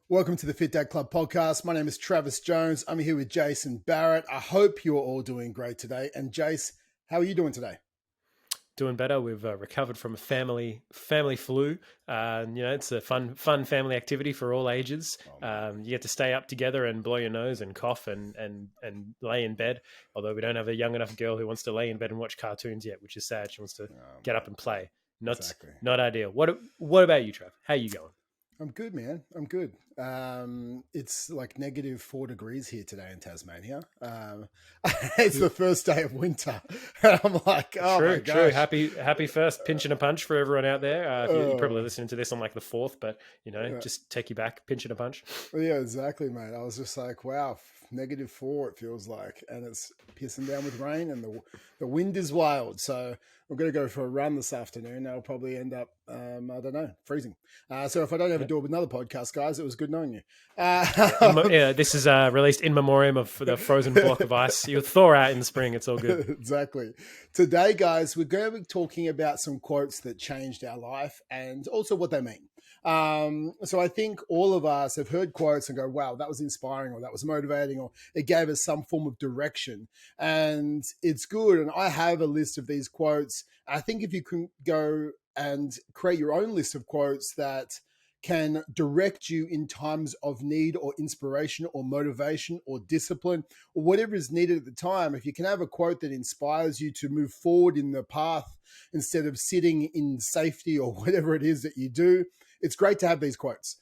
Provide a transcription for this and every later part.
Welcome to the Fit Dad Club podcast. My name is Travis Jones. I'm here with Jason Barrett. I hope you're all doing great today. And Jace, how are you doing today? Doing better. We've recovered from a family flu. It's a fun family activity for all ages. You get to stay up together and blow your nose and cough and lay in bed. Although we don't have a young enough girl who wants to lay in bed and watch cartoons yet, which is sad. She wants to get up and play. Not ideal. What about you, Trav? How you going? I'm good, man. I'm good. It's like -4 degrees here today in Tasmania. It's the first day of winter. And I'm like, oh my gosh. Happy first pinch and a punch for everyone out there. You're probably listening to this on like the 4th, but just take you back, pinch and a punch. Yeah, exactly, mate. I was just like, wow, -4 it feels like, and it's pissing down with rain, and the wind is wild. So we're going to go for a run this afternoon. I'll probably end up, I don't know, freezing. So if I don't ever do another podcast, guys, it was good knowing you. This is released in memoriam of the frozen block of ice. You'll thaw out in the spring. It's all good. Exactly. Today, guys, we're going to be talking about some quotes that changed our life and also what they mean. So I think all of us have heard quotes and go, wow, that was inspiring, or that was motivating, or it gave us some form of direction, and it's good. And I have a list of these quotes. I think if you can go and create your own list of quotes that can direct you in times of need or inspiration or motivation or discipline or whatever is needed at the time, if you can have a quote that inspires you to move forward in the path instead of sitting in safety or whatever it is that you do, it's great to have these quotes.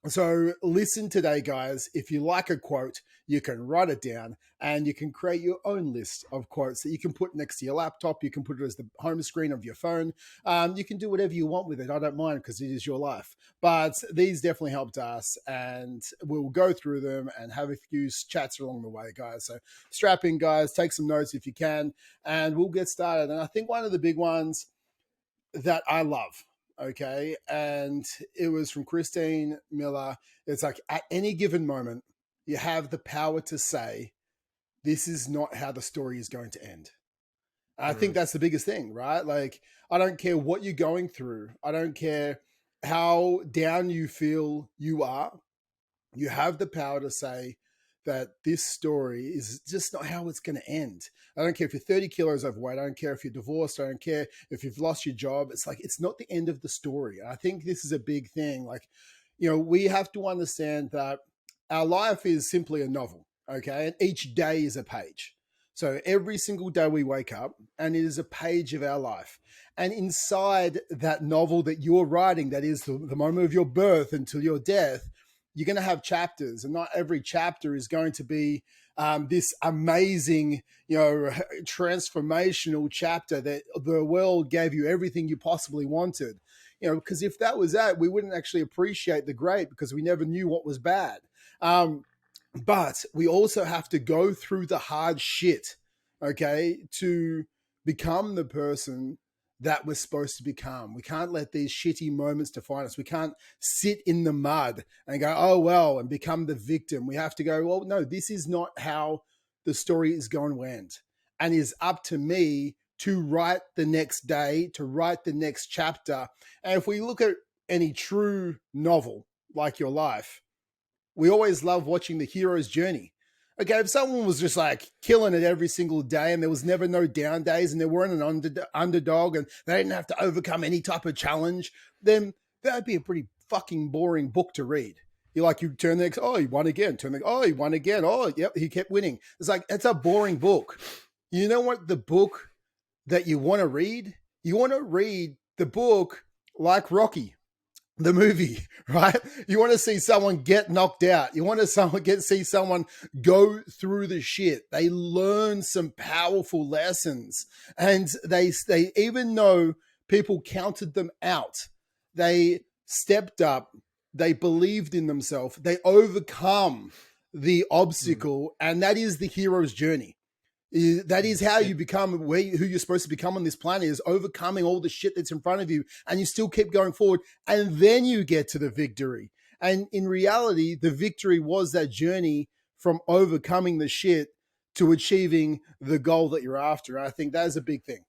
So listen today, guys. If you like a quote, you can write it down and you can create your own list of quotes that you can put next to your laptop. You can put it as the home screen of your phone. You can do whatever you want with it. I don't mind, because it is your life. But these definitely helped us, and we'll go through them and have a few chats along the way, guys. So strap in, guys. Take some notes if you can, and we'll get started. And I think one of the big ones that I love, okay, and it was from Christine Miller. It's like, at any given moment, you have the power to say, this is not how the story is going to end. I think that's the biggest thing, right? Like, I don't care what you're going through. I don't care how down you feel you are. You have the power to say that this story is just not how it's going to end. I don't care if you're 30 kilos overweight. I don't care if you're divorced. I don't care if you've lost your job. It's like, it's not the end of the story. And I think this is a big thing. Like, we have to understand that our life is simply a novel, okay? And each day is a page. So every single day we wake up, and it is a page of our life. And inside that novel that you're writing, that is the moment of your birth until your death, you're going to have chapters, and not every chapter is going to be this amazing, transformational chapter that the world gave you everything you possibly wanted. Because if that was that, we wouldn't actually appreciate the great, because we never knew what was bad. But we also have to go through the hard shit, okay, to become the person that we're supposed to become. We can't let these shitty moments define us. We can't sit in the mud and go, oh, well, and become the victim. We have to go, well, no, this is not how the story is going to end. And it's up to me to write the next day, to write the next chapter. And if we look at any true novel like your life, we always love watching the hero's journey. Okay, if someone was just like killing it every single day and there was never no down days and they weren't an underdog and they didn't have to overcome any type of challenge, then that'd be a pretty fucking boring book to read. You turn the next, oh, he won again. He won again. Oh, yep, he kept winning. It's like, it's a boring book. You know what? The book that you want to read? You want to read the book like Rocky, the movie, right? You want to see someone get knocked out. You want to see someone go through the shit. They learn some powerful lessons, and they even though people counted them out, they stepped up. They believed in themselves. They overcome the obstacle, and that is the hero's journey. That is how you become who you're supposed to become on this planet, is overcoming all the shit that's in front of you, and you still keep going forward, and then you get to the victory. And in reality, the victory was that journey from overcoming the shit to achieving the goal that you're after. And I think that is a big thing.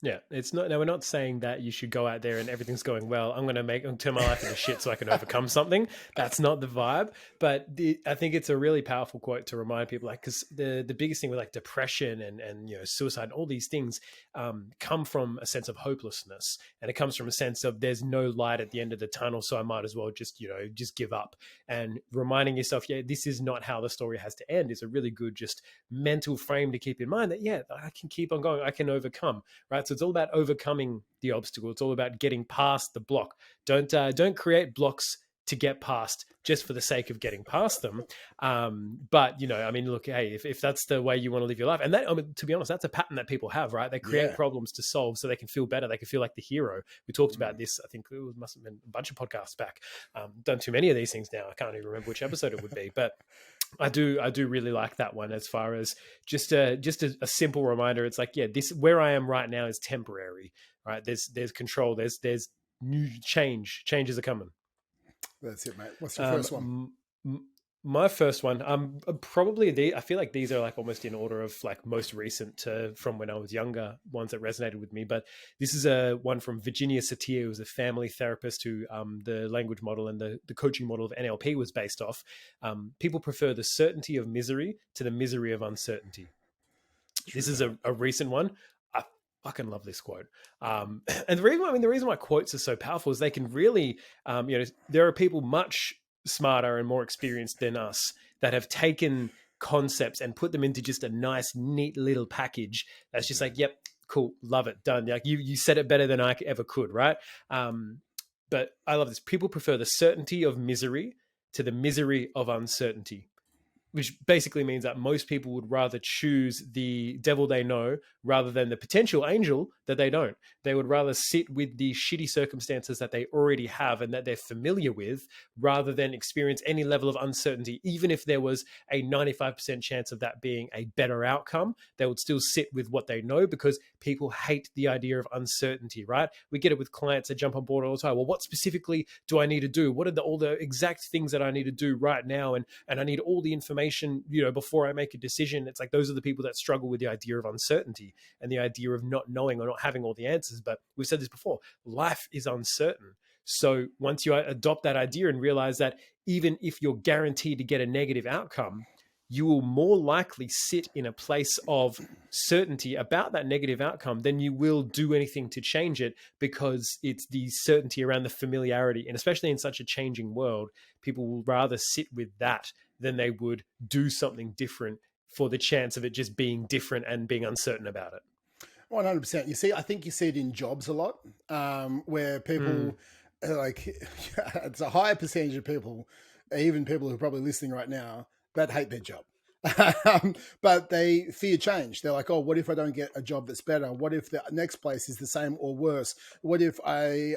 Yeah, it's not. No, we're not saying that you should go out there and everything's going well. I'm going to turn my life into shit so I can overcome something. That's not the vibe. But I think it's a really powerful quote to remind people, like, because the biggest thing with like depression and suicide and all these things come from a sense of hopelessness, and it comes from a sense of there's no light at the end of the tunnel, so I might as well just give up. And reminding yourself, yeah, this is not how the story has to end, is a really good just mental frame to keep in mind that I can keep on going, I can overcome. Right, so it's all about overcoming the obstacle. It's all about getting past the block. Don't create blocks to get past just for the sake of getting past them. But I mean, look, hey, if that's the way you want to live your life, and that, I mean, to be honest, that's a pattern that people have, right? They create problems to solve so they can feel better. They can feel like the hero. We talked about this, I think it must have been a bunch of podcasts back. Done too many of these things now. I can't even remember which episode it would be, but I do really like that one, as far as just a simple reminder. It's like, yeah, this, where I am right now, is temporary, right? There's control. There's new changes are coming. That's it, mate. What's your first one? My first one, probably I feel like these are like almost in order of like most recent to from when I was younger, ones that resonated with me. But this is a one from Virginia Satir, who was a family therapist who the language model and the coaching model of NLP was based off. People prefer the certainty of misery to the misery of uncertainty. This is a recent one. I fucking love this quote. And the reason why quotes are so powerful is they can really, there are people much smarter and more experienced than us that have taken concepts and put them into just a nice, neat little package that's just like, yep, cool, love it, done. Like you said it better than I ever could, right? But I love this. People prefer the certainty of misery to the misery of uncertainty, which basically means that most people would rather choose the devil they know rather than the potential angel that they don't. They would rather sit with the shitty circumstances that they already have and that they're familiar with, rather than experience any level of uncertainty. Even if there was a 95% chance of that being a better outcome, they would still sit with what they know, because people hate the idea of uncertainty, right? We get it with clients that jump on board all the time. Well, what specifically do I need to do? What are all the exact things that I need to do right now? And I need all the information, before I make a decision. It's like, those are the people that struggle with the idea of uncertainty and the idea of not knowing or not having all the answers. But we've said this before, life is uncertain. So once you adopt that idea and realize that even if you're guaranteed to get a negative outcome, you will more likely sit in a place of certainty about that negative outcome than you will do anything to change it, because it's the certainty around the familiarity. And especially in such a changing world, people will rather sit with that than they would do something different for the chance of it just being different and being uncertain about it. 100%. You see, I think you see it in jobs a lot, where people like, it's a higher percentage of people, even people who are probably listening right now, that hate their job. But they fear change. They're like, oh, what if I don't get a job that's better? What if the next place is the same or worse? What if I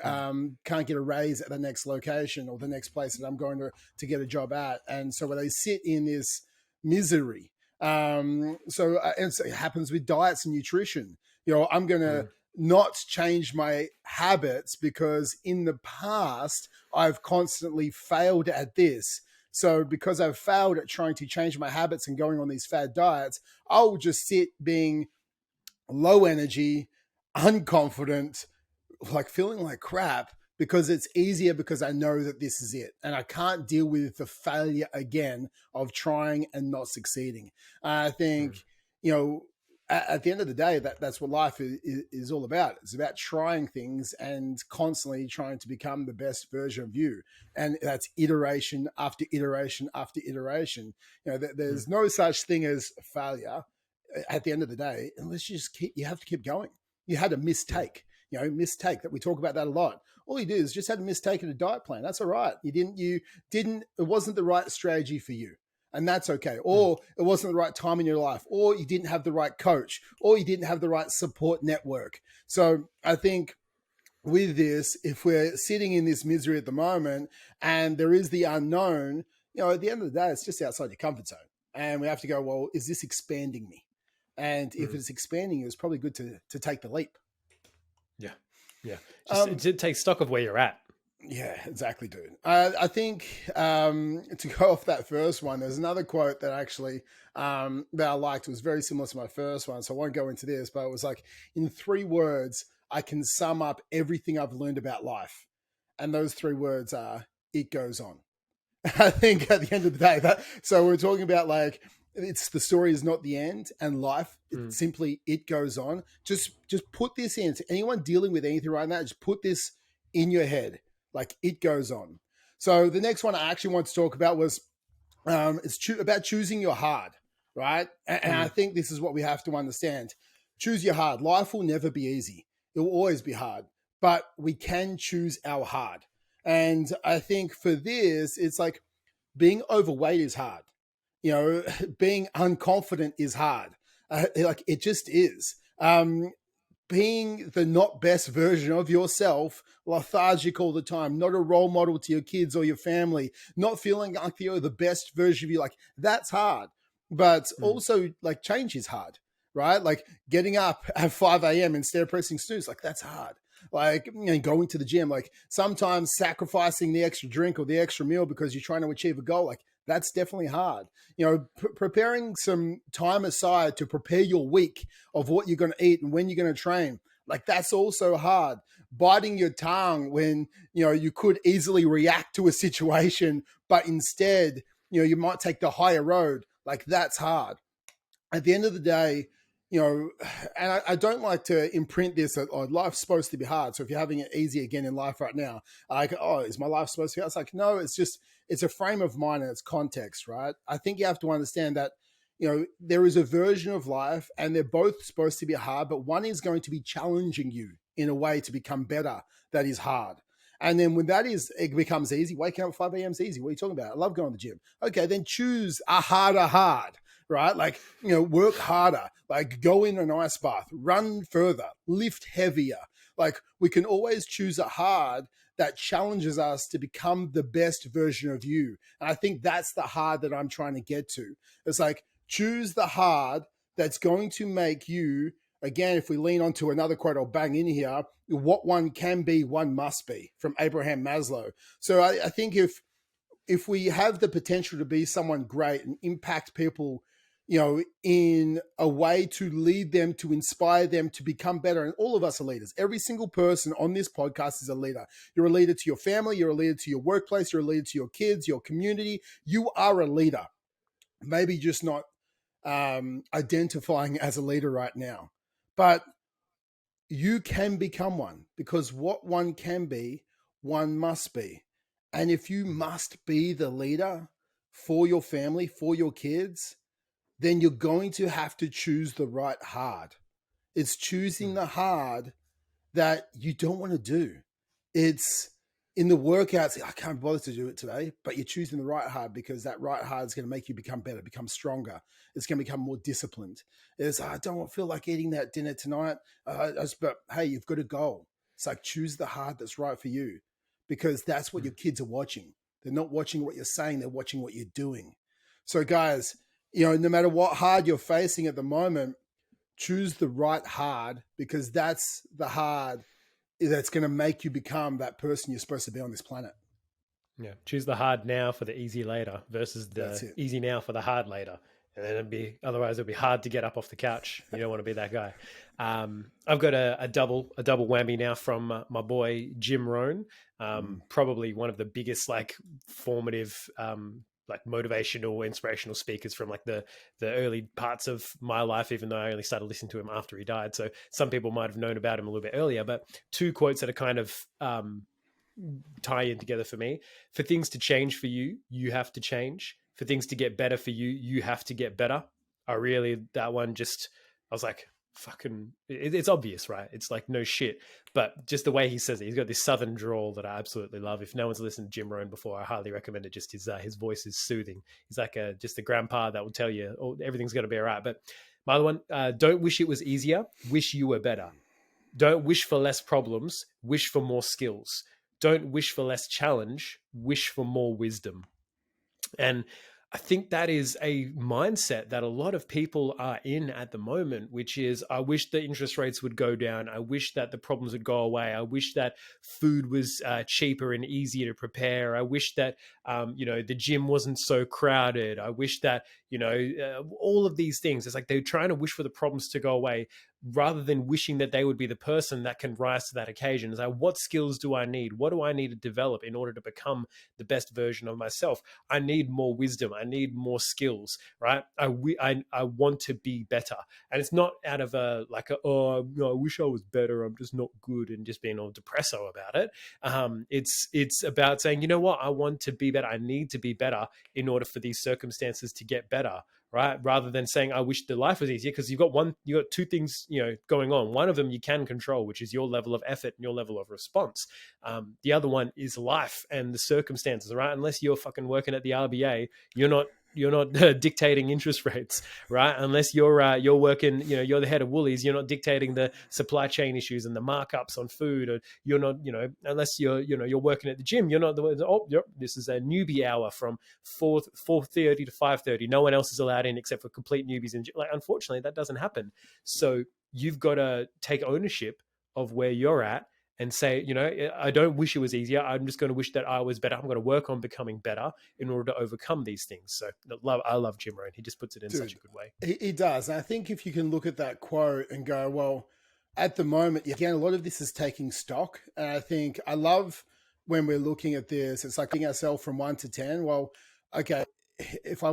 can't get a raise at the next location or the next place that I'm going to get a job at? And so when they sit in this misery, and so it happens with diets and nutrition. I'm going to not change my habits because in the past I've constantly failed at this. So because I've failed at trying to change my habits and going on these fad diets, I'll just sit being low energy, unconfident, like feeling like crap, because it's easier, because I know that this is it. And I can't deal with the failure again of trying and not succeeding. I think, at the end of the day, that's what life is all about. It's about trying things and constantly trying to become the best version of you. And that's iteration after iteration after iteration. There's no such thing as failure at the end of the day, unless you have to keep going. You had a mistake, mistake that we talk about that a lot. All you do is just had a mistake in a diet plan. That's all right. It wasn't the right strategy for you. And that's okay. Or it wasn't the right time in your life, or you didn't have the right coach, or you didn't have the right support network. So I think with this, if we're sitting in this misery at the moment and there is the unknown, at the end of the day, it's just outside your comfort zone. And we have to go, well, is this expanding me? And if it's expanding you, it's probably good to take the leap. Yeah. Just take stock of where you're at. Yeah, exactly, dude. I think to go off that first one, there's another quote that actually that I liked. It was very similar to my first one, so I won't go into this, but it was like, in 3 words, I can sum up everything I've learned about life, and those 3 words are, it goes on. I think at the end of the day, so we're talking about, like, it's the story is not the end, and life, it's simply, it goes on. Just put this in to anyone dealing with anything right now. Just put this in your head, like, it goes on. So the next one I actually want to talk about was about choosing your hard, right? And I think this is what we have to understand. Choose your hard. Life will never be easy. It will always be hard, but we can choose our hard. And I think for this, it's like, being overweight is hard. Being unconfident is hard. Like, it just is. Being the not best version of yourself, lethargic all the time, not a role model to your kids or your family, not feeling like you're the best version of you, like, that's hard. But also, like, change is hard, right? Like, getting up at 5 a.m. instead of pressing snooze, like, that's hard. Like, going to the gym, like, sometimes sacrificing the extra drink or the extra meal because you're trying to achieve a goal, like, that's definitely hard. Preparing some time aside to prepare your week of what you're going to eat and when you're going to train, like, that's also hard. Biting your tongue when, you could easily react to a situation, but instead, you might take the higher road, like, that's hard. At the end of the day, and I don't like to imprint this that, oh, life's supposed to be hard. So if you're having it easy again in life right now, like, oh, is my life supposed to be hard? It's like, no, it's a frame of mind and it's context, right? I think you have to understand that, there is a version of life and they're both supposed to be hard, but one is going to be challenging you in a way to become better. That is hard. And then when it becomes easy, waking up at 5 a.m. is easy. What are you talking about? I love going to the gym. Okay, then choose a harder hard, right? Like, work harder, like, go in an ice bath, run further, lift heavier. Like, we can always choose a hard that challenges us to become the best version of you. And I think that's the hard that I'm trying to get to. It's like, choose the hard that's going to make you, again, if we lean onto another quote I'll bang in here, what one can be, one must be, from Abraham Maslow. So I think if we have the potential to be someone great and impact people, in a way to lead them, to inspire them to become better. And all of us are leaders. Every single person on this podcast is a leader. You're a leader to your family. You're a leader to your workplace. You're a leader to your kids, your community. You are a leader. Maybe just not identifying as a leader right now, but you can become one, because what one can be, one must be. And if you must be the leader for your family, for your kids, then you're going to have to choose the right hard. It's choosing the hard that you don't want to do. It's in the workouts, I can't bother to do it today, but you're choosing the right hard because that right hard is going to make you become better, become stronger. It's going to become more disciplined. It's, I don't feel like eating that dinner tonight, but hey, you've got a goal. It's like, choose the hard that's right for you, because that's what your kids are watching. They're not watching what you're saying, they're watching what you're doing. So guys, no matter what hard you're facing at the moment, choose the right hard, because that's the hard that's going to make you become that person you're supposed to be on this planet. Yeah. Choose the hard now for the easy later versus the easy now for the hard later. And then otherwise it'll be hard to get up off the couch. You don't want to be that guy. I've got a double whammy now from my boy, Jim Rohn. Probably one of the biggest, like, formative, like, motivational, inspirational speakers from, like, the early parts of my life, even though I only started listening to him after he died. So some people might have known about him a little bit earlier, but 2 quotes that are kind of tie in together for me. For things to change for you, you have to change. For things to get better for you, you have to get better. That one just, I was like, fucking, it's obvious, right? It's like, no shit. But just the way he says it, he's got this southern drawl that I absolutely love. If no one's listened to Jim Rohn before, I highly recommend it. Just his voice is soothing. He's like just a grandpa that will tell you, oh, everything's going to be all right. But my other one, don't wish it was easier, wish you were better. Don't wish for less problems, wish for more skills. Don't wish for less challenge, wish for more wisdom. And I think that is a mindset that a lot of people are in at the moment, which is, I wish the interest rates would go down. I wish that the problems would go away. I wish that food was cheaper and easier to prepare. I wish that, the gym wasn't so crowded. I wish that, all of these things. It's like they're trying to wish for the problems to go away rather than wishing that they would be the person that can rise to that occasion. It's like, what skills do I need? What do I need to develop in order to become the best version of myself? I need more wisdom. I need more skills, right? I want to be better. And it's not out of I wish I was better. I'm just not good, and just being all depresso about it. It's about saying, you know what? I want to be better. I need to be better in order for these circumstances to get better. Right, rather than saying I wish the life was easier, because you got two things going on. One of them you can control, which is your level of effort and your level of response. The other one is life and the circumstances. Right, unless you're fucking working at the RBA, you're not dictating interest rates, right? Unless you're working, you're the head of Woolies, you're not dictating the supply chain issues and the markups on food, or you're not, unless you're working at the gym, you're not the yep, this is a newbie hour from 4:30 to 5:30. No one else is allowed in except for complete newbies. And like, unfortunately, that doesn't happen. So you've got to take ownership of where you're at and say, I don't wish it was easier. I'm just going to wish that I was better. I'm going to work on becoming better in order to overcome these things. So I love Jim Rohn. He just puts it in such a good way. He does. And I think if you can look at that quote and go, well, at the moment, again, a lot of this is taking stock. And I think I love when we're looking at this, it's like getting ourselves from 1 to 10. Well, okay, if I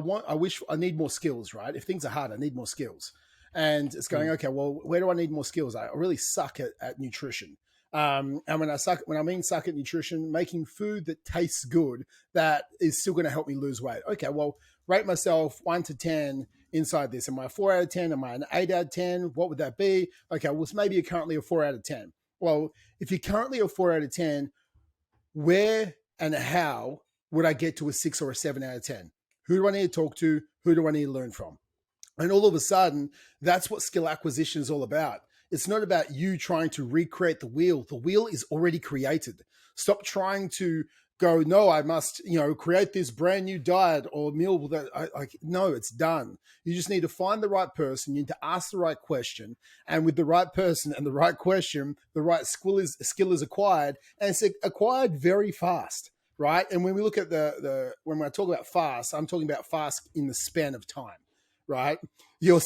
need more skills, right? If things are hard, I need more skills. And it's going, okay, well, where do I need more skills? I really suck at nutrition. And when I mean suck at nutrition, making food that tastes good, that is still going to help me lose weight. Okay, well, rate myself 1 to 10 inside this. Am I a 4 out of 10? Am I an 8 out of 10? What would that be? Okay, well, maybe you're currently a 4 out of 10. Well, if you're currently a 4 out of 10, where and how would I get to a 6 or a 7 out of 10? Who do I need to talk to? Who do I need to learn from? And all of a sudden, that's what skill acquisition is all about. It's not about you trying to recreate the wheel. The wheel is already created. Stop trying to go, no, I must, create this brand new diet or meal that no, it's done. You just need to find the right person. You need to ask the right question. And with the right person and the right question, the right skill is acquired, and it's acquired very fast. Right. And when we look at when I talk about fast, I'm talking about fast in the span of time. Right? Your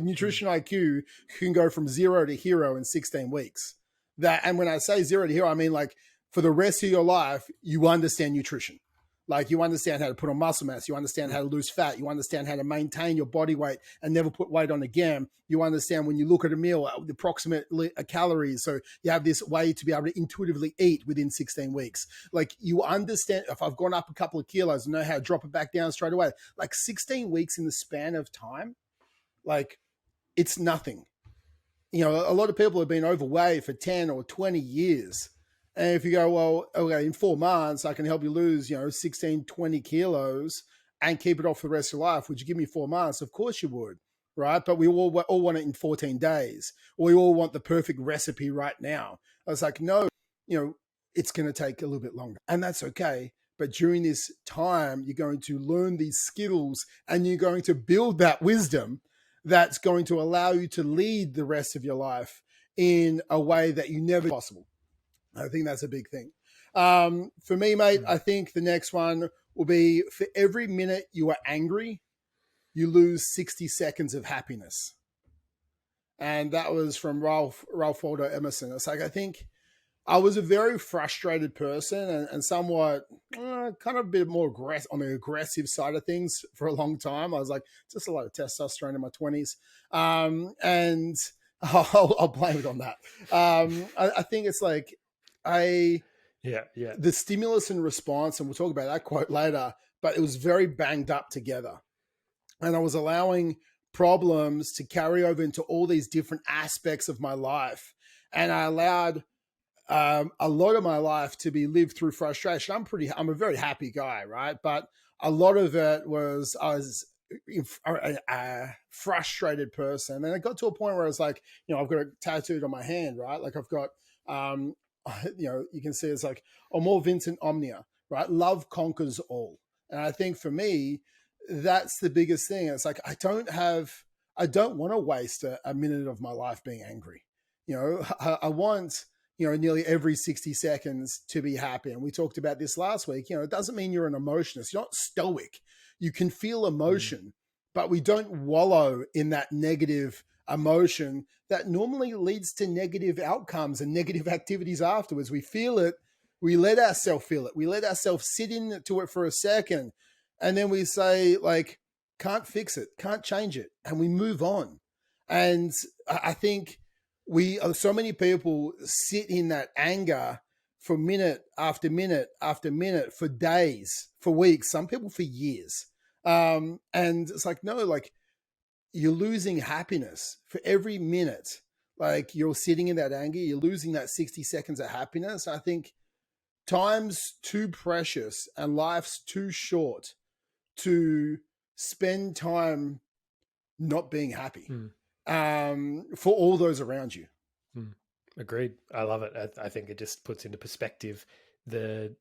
nutrition IQ can go from 0 to hero in 16 weeks. And when I say 0 to hero, I mean like for the rest of your life, you understand nutrition. Like you understand how to put on muscle mass. You understand how to lose fat. You understand how to maintain your body weight and never put weight on again. You understand when you look at a meal, the approximate calories. So you have this way to be able to intuitively eat within 16 weeks. Like you understand, if I've gone up a couple of kilos, I know how to drop it back down straight away. Like 16 weeks in the span of time, like it's nothing. A lot of people have been overweight for 10 or 20 years. And if you go, well, okay, in 4 months, I can help you lose, 16, 20 kilos and keep it off for the rest of your life. Would you give me 4 months? Of course you would, right? But we all want it in 14 days. Or we all want the perfect recipe right now. I was like, no, it's going to take a little bit longer. And that's okay. But during this time, you're going to learn these skills and you're going to build that wisdom that's going to allow you to lead the rest of your life in a way that you never possible. I think that's a big thing. For me, mate, I think the next one will be for every minute you are angry, you lose 60 seconds of happiness. And that was from Ralph Waldo Emerson. It's like, I think I was a very frustrated person and somewhat kind of a bit more on the aggressive side of things for a long time. I was like, just a lot of testosterone in my 20s. And I'll blame it on that. I think it's like, the stimulus and response, and we'll talk about that quote later, but it was very banged up together. And I was allowing problems to carry over into all these different aspects of my life. And I allowed a lot of my life to be lived through frustration. I'm a very happy guy, right? But a lot of it was, I was a frustrated person. And it got to a point where I was like, I've got it tattooed on my hand, right? Like I've got, you can see it's like, more Vincent Omnia, right? Love conquers all. And I think for me, that's the biggest thing. It's like, I don't want to waste a minute of my life being angry. I want, nearly every 60 seconds to be happy. And we talked about this last week. It doesn't mean you're an emotionist. You're not stoic. You can feel emotion, but we don't wallow in that negative emotion that normally leads to negative outcomes and negative activities afterwards. We feel it. We let ourselves feel it. We let ourselves sit into it for a second. And then we say, like, can't fix it, can't change it. And we move on. And I think so many people sit in that anger for minute after minute after minute, for days, for weeks, some people for years. And it's like, no, like, you're losing happiness for every minute. Like, you're sitting in that anger, you're losing that 60 seconds of happiness. I think time's too precious and life's too short to spend time not being happy for all those around you. Agreed. I love it. I think it just puts into perspective the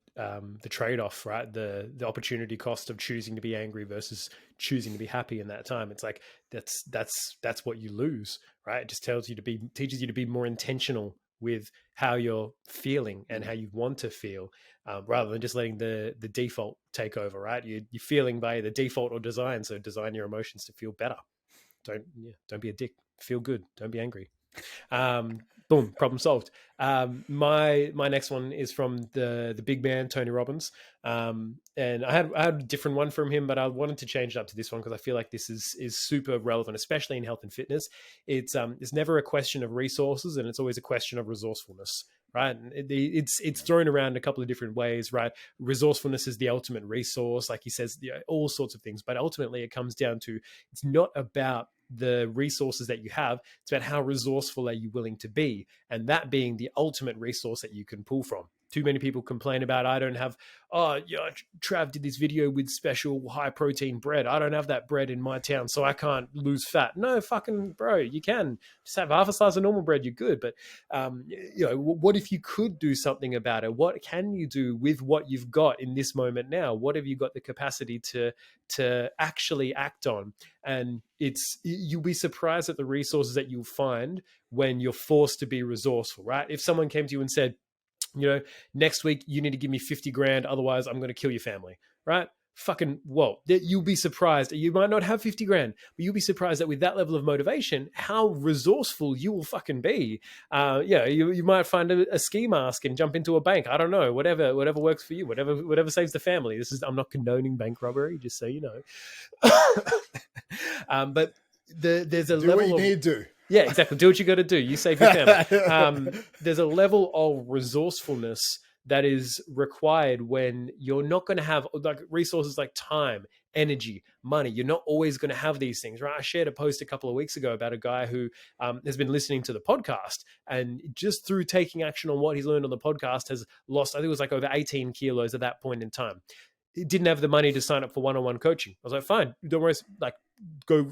trade-off, right? The opportunity cost of choosing to be angry versus choosing to be happy in that time. It's like that's what you lose, right? It just teaches you to be more intentional with how you're feeling and how you want to feel, rather than just letting the default take over, right? You're feeling by the default or design. So design your emotions to feel better. Don't be a dick. Feel good. Don't be angry. Boom, problem solved. My next one is from the big man, Tony Robbins. And I had a different one from him, but I wanted to change it up to this one because I feel like this is super relevant, especially in health and fitness. It's never a question of resources, and it's always a question of resourcefulness, right? It's thrown around a couple of different ways, right? Resourcefulness is the ultimate resource, like he says, all sorts of things, but ultimately it comes down to, it's not about the resources that you have, it's about how resourceful are you willing to be, and that being the ultimate resource that you can pull from. Too many people complain about, I don't have, Trav did this video with special high protein bread. I don't have that bread in my town, so I can't lose fat. No, fucking bro, you can. Just have half a slice of normal bread, you're good. But, what if you could do something about it? What can you do with what you've got in this moment now? What have you got the capacity to actually act on? And you'll be surprised at the resources that you'll find when you're forced to be resourceful, right? If someone came to you and said, next week you need to give me 50 grand, otherwise I'm going to kill your family, right? Fucking whoa. You'll be surprised. You might not have 50 grand, but you'll be surprised that with that level of motivation, how resourceful you will fucking be. You might find a ski mask and jump into a bank. I don't know, whatever works for you, whatever saves the family. I'm not condoning bank robbery, just so you know. But there's a do level what you need to do. Yeah, exactly. Do what you got to do. You save your family. There's a level of resourcefulness that is required when you're not going to have like resources like time, energy, money. You're not always going to have these things, right? I shared a post a couple of weeks ago about a guy who has been listening to the podcast, and just through taking action on what he's learned on the podcast has lost, I think it was like over 18 kilos at that point in time. He didn't have the money to sign up for one-on-one coaching. I was like, fine, don't worry, like go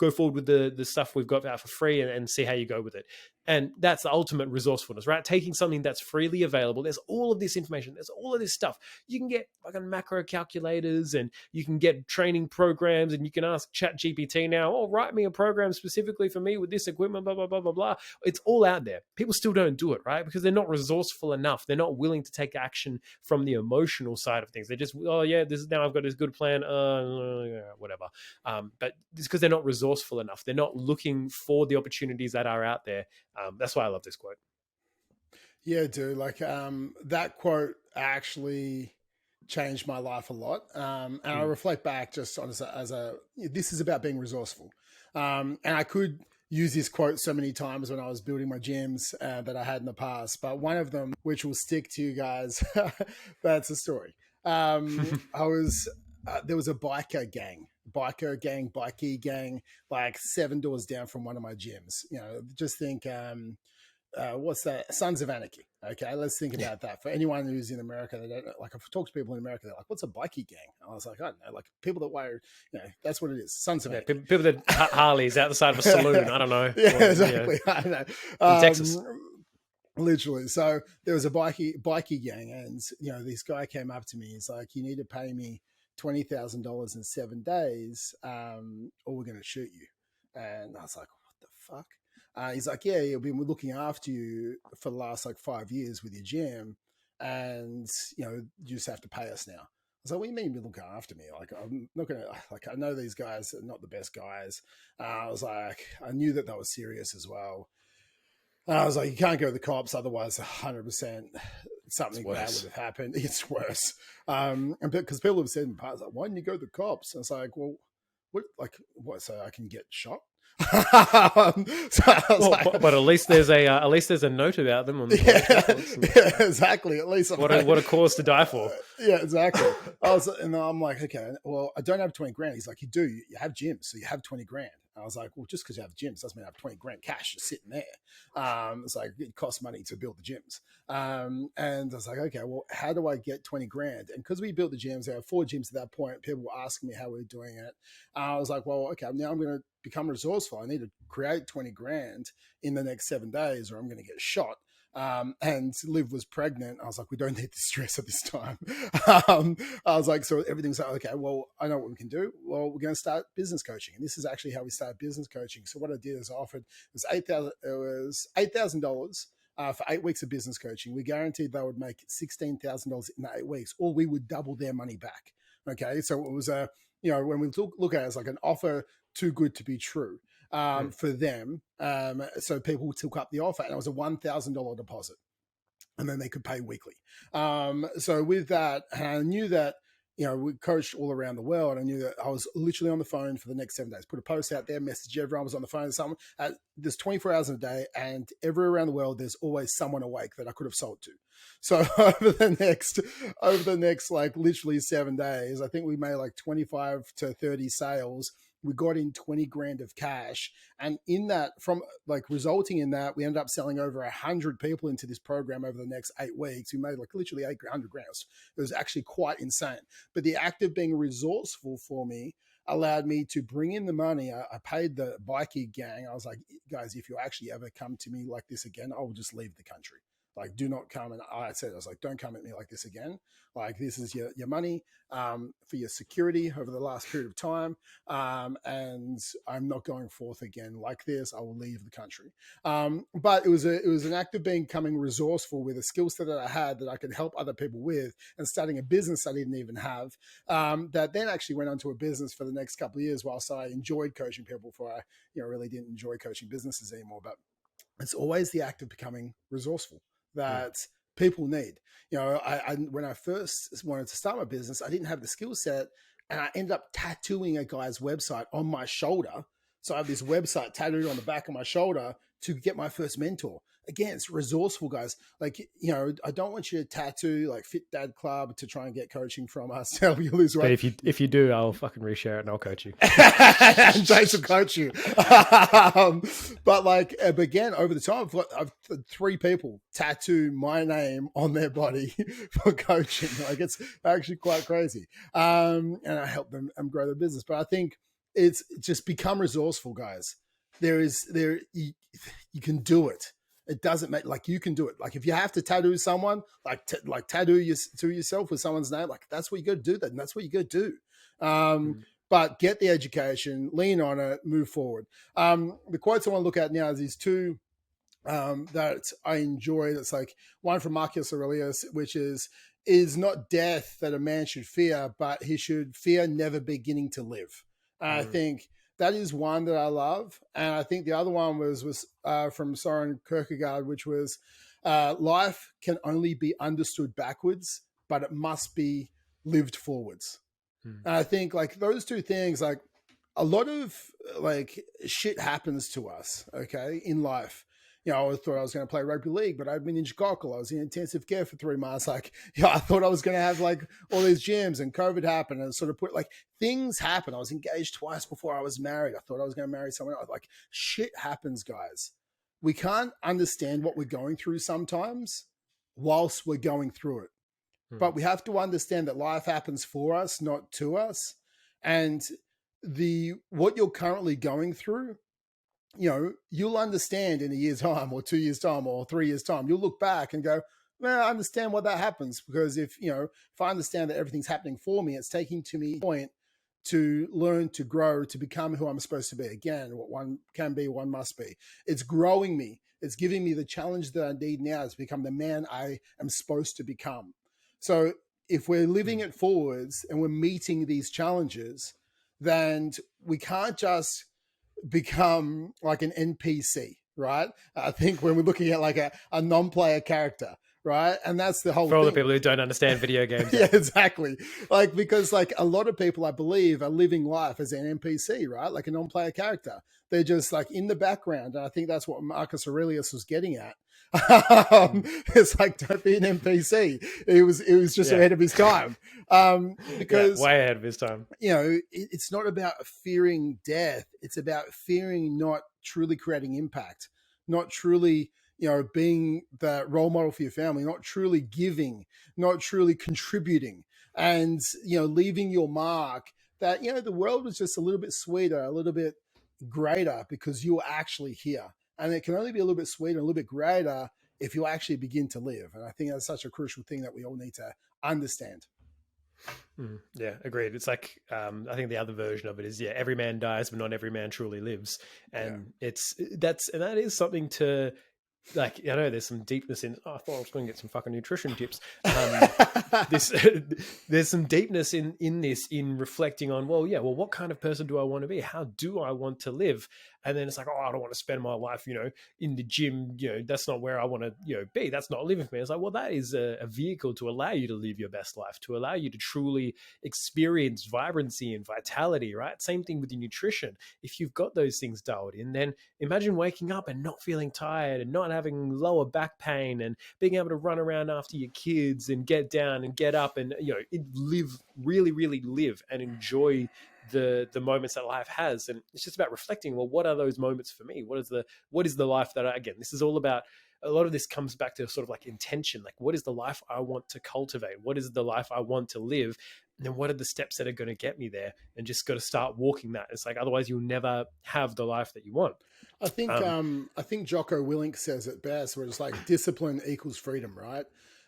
forward with the stuff we've got out for free and see how you go with it. And that's the ultimate resourcefulness, right? Taking something that's freely available. There's all of this information. There's all of this stuff. You can get fucking macro calculators, and you can get training programs, and you can ask ChatGPT now, write me a program specifically for me with this equipment, blah, blah, blah, blah, blah. It's all out there. People still don't do it, right? Because they're not resourceful enough. They're not willing to take action from the emotional side of things. They're just, now I've got this good plan, whatever. But it's because they're not resourceful enough. They're not looking for the opportunities that are out there. That's why I love this quote. Yeah, dude. Like that quote actually changed my life a lot. And I reflect back just on this is about being resourceful. And I could use this quote so many times when I was building my gyms that I had in the past. But one of them, which will stick to you guys, that's a story. There was a bikie gang, like 7 doors down from one of my gyms. Just think, what's that? Sons of Anarchy. Okay, let's think about that. For anyone who's in America, they don't know, like, if I talk to people in America, they're like, what's a bikie gang? And I was like, I don't know, like people that wear, that's what it is. Sons of Anarchy. People that Harleys out the side of a saloon. I don't know. Yeah, exactly. I know. In Texas. Literally. So there was a bikie gang, and this guy came up to me. He's like, you need to pay me $20,000 in 7 days, or we're going to shoot you. And I was like, what the fuck? He's like, yeah, we've been looking after you for the last like 5 years with your gym, and you just have to pay us now. I was like, what do you mean you look after me? Like, I'm not gonna, like, I know these guys are not the best guys. I was like, I knew that was serious as well. And I was like, you can't go to the cops, otherwise 100% something bad would have happened. It's worse. And because people have said in the past, like, why didn't you go to the cops? And it's like, well, what? So I can get shot? But at least there's a note about them on the yeah, exactly. At least what a cause to die for. Yeah, exactly. And I'm like, okay, well, I don't have 20 grand. He's like, you do. You have gyms, so you have 20 grand. I was like, well, just because you have gyms doesn't mean I have 20 grand cash just sitting there. It's like, it costs money to build the gyms. And I was like, okay, well, how do I get 20 grand? And because we built the gyms, there were 4 gyms at that point. People were asking me how we were doing it. I was like, well, okay, now I'm going to become resourceful. I need to create 20 grand in the next 7 days or I'm going to get shot. And Liv was pregnant. I was like, we don't need the stress at this time. I was like, so everything's like, okay, well, I know what we can do. Well, we're going to start business coaching. And this is actually how we started business coaching. So what I did is I offered, it was $8,000 for 8 weeks of business coaching. We guaranteed they would make $16,000 in 8 weeks, or we would double their money back. Okay. So it was when we look at it as like an offer too good to be true. For them. So people took up the offer, and it was a $1,000 deposit, and then they could pay weekly. So with that, I knew that, we coached all around the world. I knew that I was literally on the phone for the next 7 days, put a post out there, message everyone, was on the phone. There's 24 hours in a day, and everywhere around the world, there's always someone awake that I could have sold to. So over the next, like literally 7 days, I think we made like 25 to 30 sales. We got in 20 grand of cash. And in that, resulting in that, we ended up selling over 100 people into this program over the next 8 weeks. We made like literally 800 grand. It was actually quite insane. But the act of being resourceful for me allowed me to bring in the money. I paid the bikie gang. I was like, guys, if you actually ever come to me like this again, I will just leave the country. Like, do not come. And I was like, don't come at me like this again. Like, this is your money for your security over the last period of time. And I'm not going forth again like this. I will leave the country. But it was an act of becoming resourceful with a skill set that I had that I could help other people with, and starting a business I didn't even have, that then actually went on to a business for the next couple of years, whilst I enjoyed coaching people before I really didn't enjoy coaching businesses anymore. But it's always the act of becoming resourceful that people need. I when I first wanted to start my business, I didn't have the skill set, and I ended up tattooing a guy's website on my shoulder. So I have this website tattooed on the back of my shoulder to get my first mentor. Again, it's resourceful, guys. Like, I don't want you to tattoo like Fit Dad Club to try and get coaching from us to help you lose weight. But if you do, I'll fucking reshare it and I'll coach you. And Jason will coach you. But again, over the time, I've had 3 people tattoo my name on their body for coaching. Like, it's actually quite crazy. And I help them grow their business. But I think it's just become resourceful, guys. You can do it. It doesn't make, like, you can do it. Like, if you have to tattoo someone, tattoo yourself with someone's name, like, that's what you got to do. And that's what you got to do. But get the education, lean on it, move forward. The quotes I want to look at now is these 2 that I enjoy. That's like one from Marcus Aurelius, which is not death that a man should fear, but he should fear never beginning to live. I think that is one that I love. And I think the other one was from Soren Kierkegaard, which was life can only be understood backwards, but it must be lived forwards. And I think like those 2 things, like a lot of like shit happens to us, okay, in life. I thought I was going to play rugby league, but I'd been in Chicago. I was in intensive care for 3 months. Like, I thought I was going to have like all these gyms, and COVID happened, and sort of things happen. I was engaged twice before I was married. I thought I was going to marry someone else. Like, shit happens, guys. We can't understand what we're going through sometimes whilst we're going through it. But we have to understand that life happens for us, not to us. And what you're currently going through, you'll understand in a year's time or 2 years' time or 3 years' time. You'll look back and go, Well, I understand why that happens, because if I understand that everything's happening for me, it's taking to me a point to learn, to grow, to become who I'm supposed to be. Again, what one can be, one must be. It's growing me. It's giving me the challenge that I need now to become the man I am supposed to become. So if we're living Mm. it forwards and we're meeting these challenges, then we can't just become like an NPC, right? I think when we're looking at like a non-player character, right? And that's the whole For all the thing. people who don't understand video games, Yeah, exactly. Like, because like a lot of people, I believe, are living life as an NPC, right? Like a non-player character. They're just like in the background. And I think that's what Marcus Aurelius was getting at. mm. It's like, don't be an NPC. It was just Yeah, ahead of his time. yeah, Because way ahead of his time. it's not about fearing death. It's about fearing not truly creating impact, not truly, being the role model for your family, not truly giving, not truly contributing, and, leaving your mark that, the world was just a little bit sweeter, a little bit greater because you were actually here. And it can only be a little bit sweeter, a little bit greater if you actually begin to live. And I think that's such a crucial thing that we all need to understand. Yeah, agreed. It's like I think the other version of it is, yeah, every man dies, but not every man truly lives, Yeah. and that is something to, like, I know there's some deepness in. Oh, I thought I was going to get some fucking nutrition tips. This there's some deepness in this, in reflecting on, well, yeah, well, what kind of person do I want to be? How do I want to live? And then it's like, oh, I don't want to spend my life, in the gym. That's not where I want to, be. That's not living for me. It's like, well, that is a vehicle to allow you to live your best life, to allow you to truly experience vibrancy and vitality, right? Same thing with your nutrition. If you've got those things dialed in, then imagine waking up and not feeling tired and not having lower back pain and being able to run around after your kids and get down and get up and, live, really, really live and enjoy the moments that life has. And it's just about reflecting, well, what are those moments for me? What is the life that again, this is all about. A lot of this comes back to sort of like intention. Like, what is the life I want to cultivate? What is the life I want to live? And then what are the steps that are going to get me there? And just got to start walking that. It's like, otherwise you'll never have the life that you want. Um, I think Jocko Willink says it best, where it's like discipline equals freedom, right?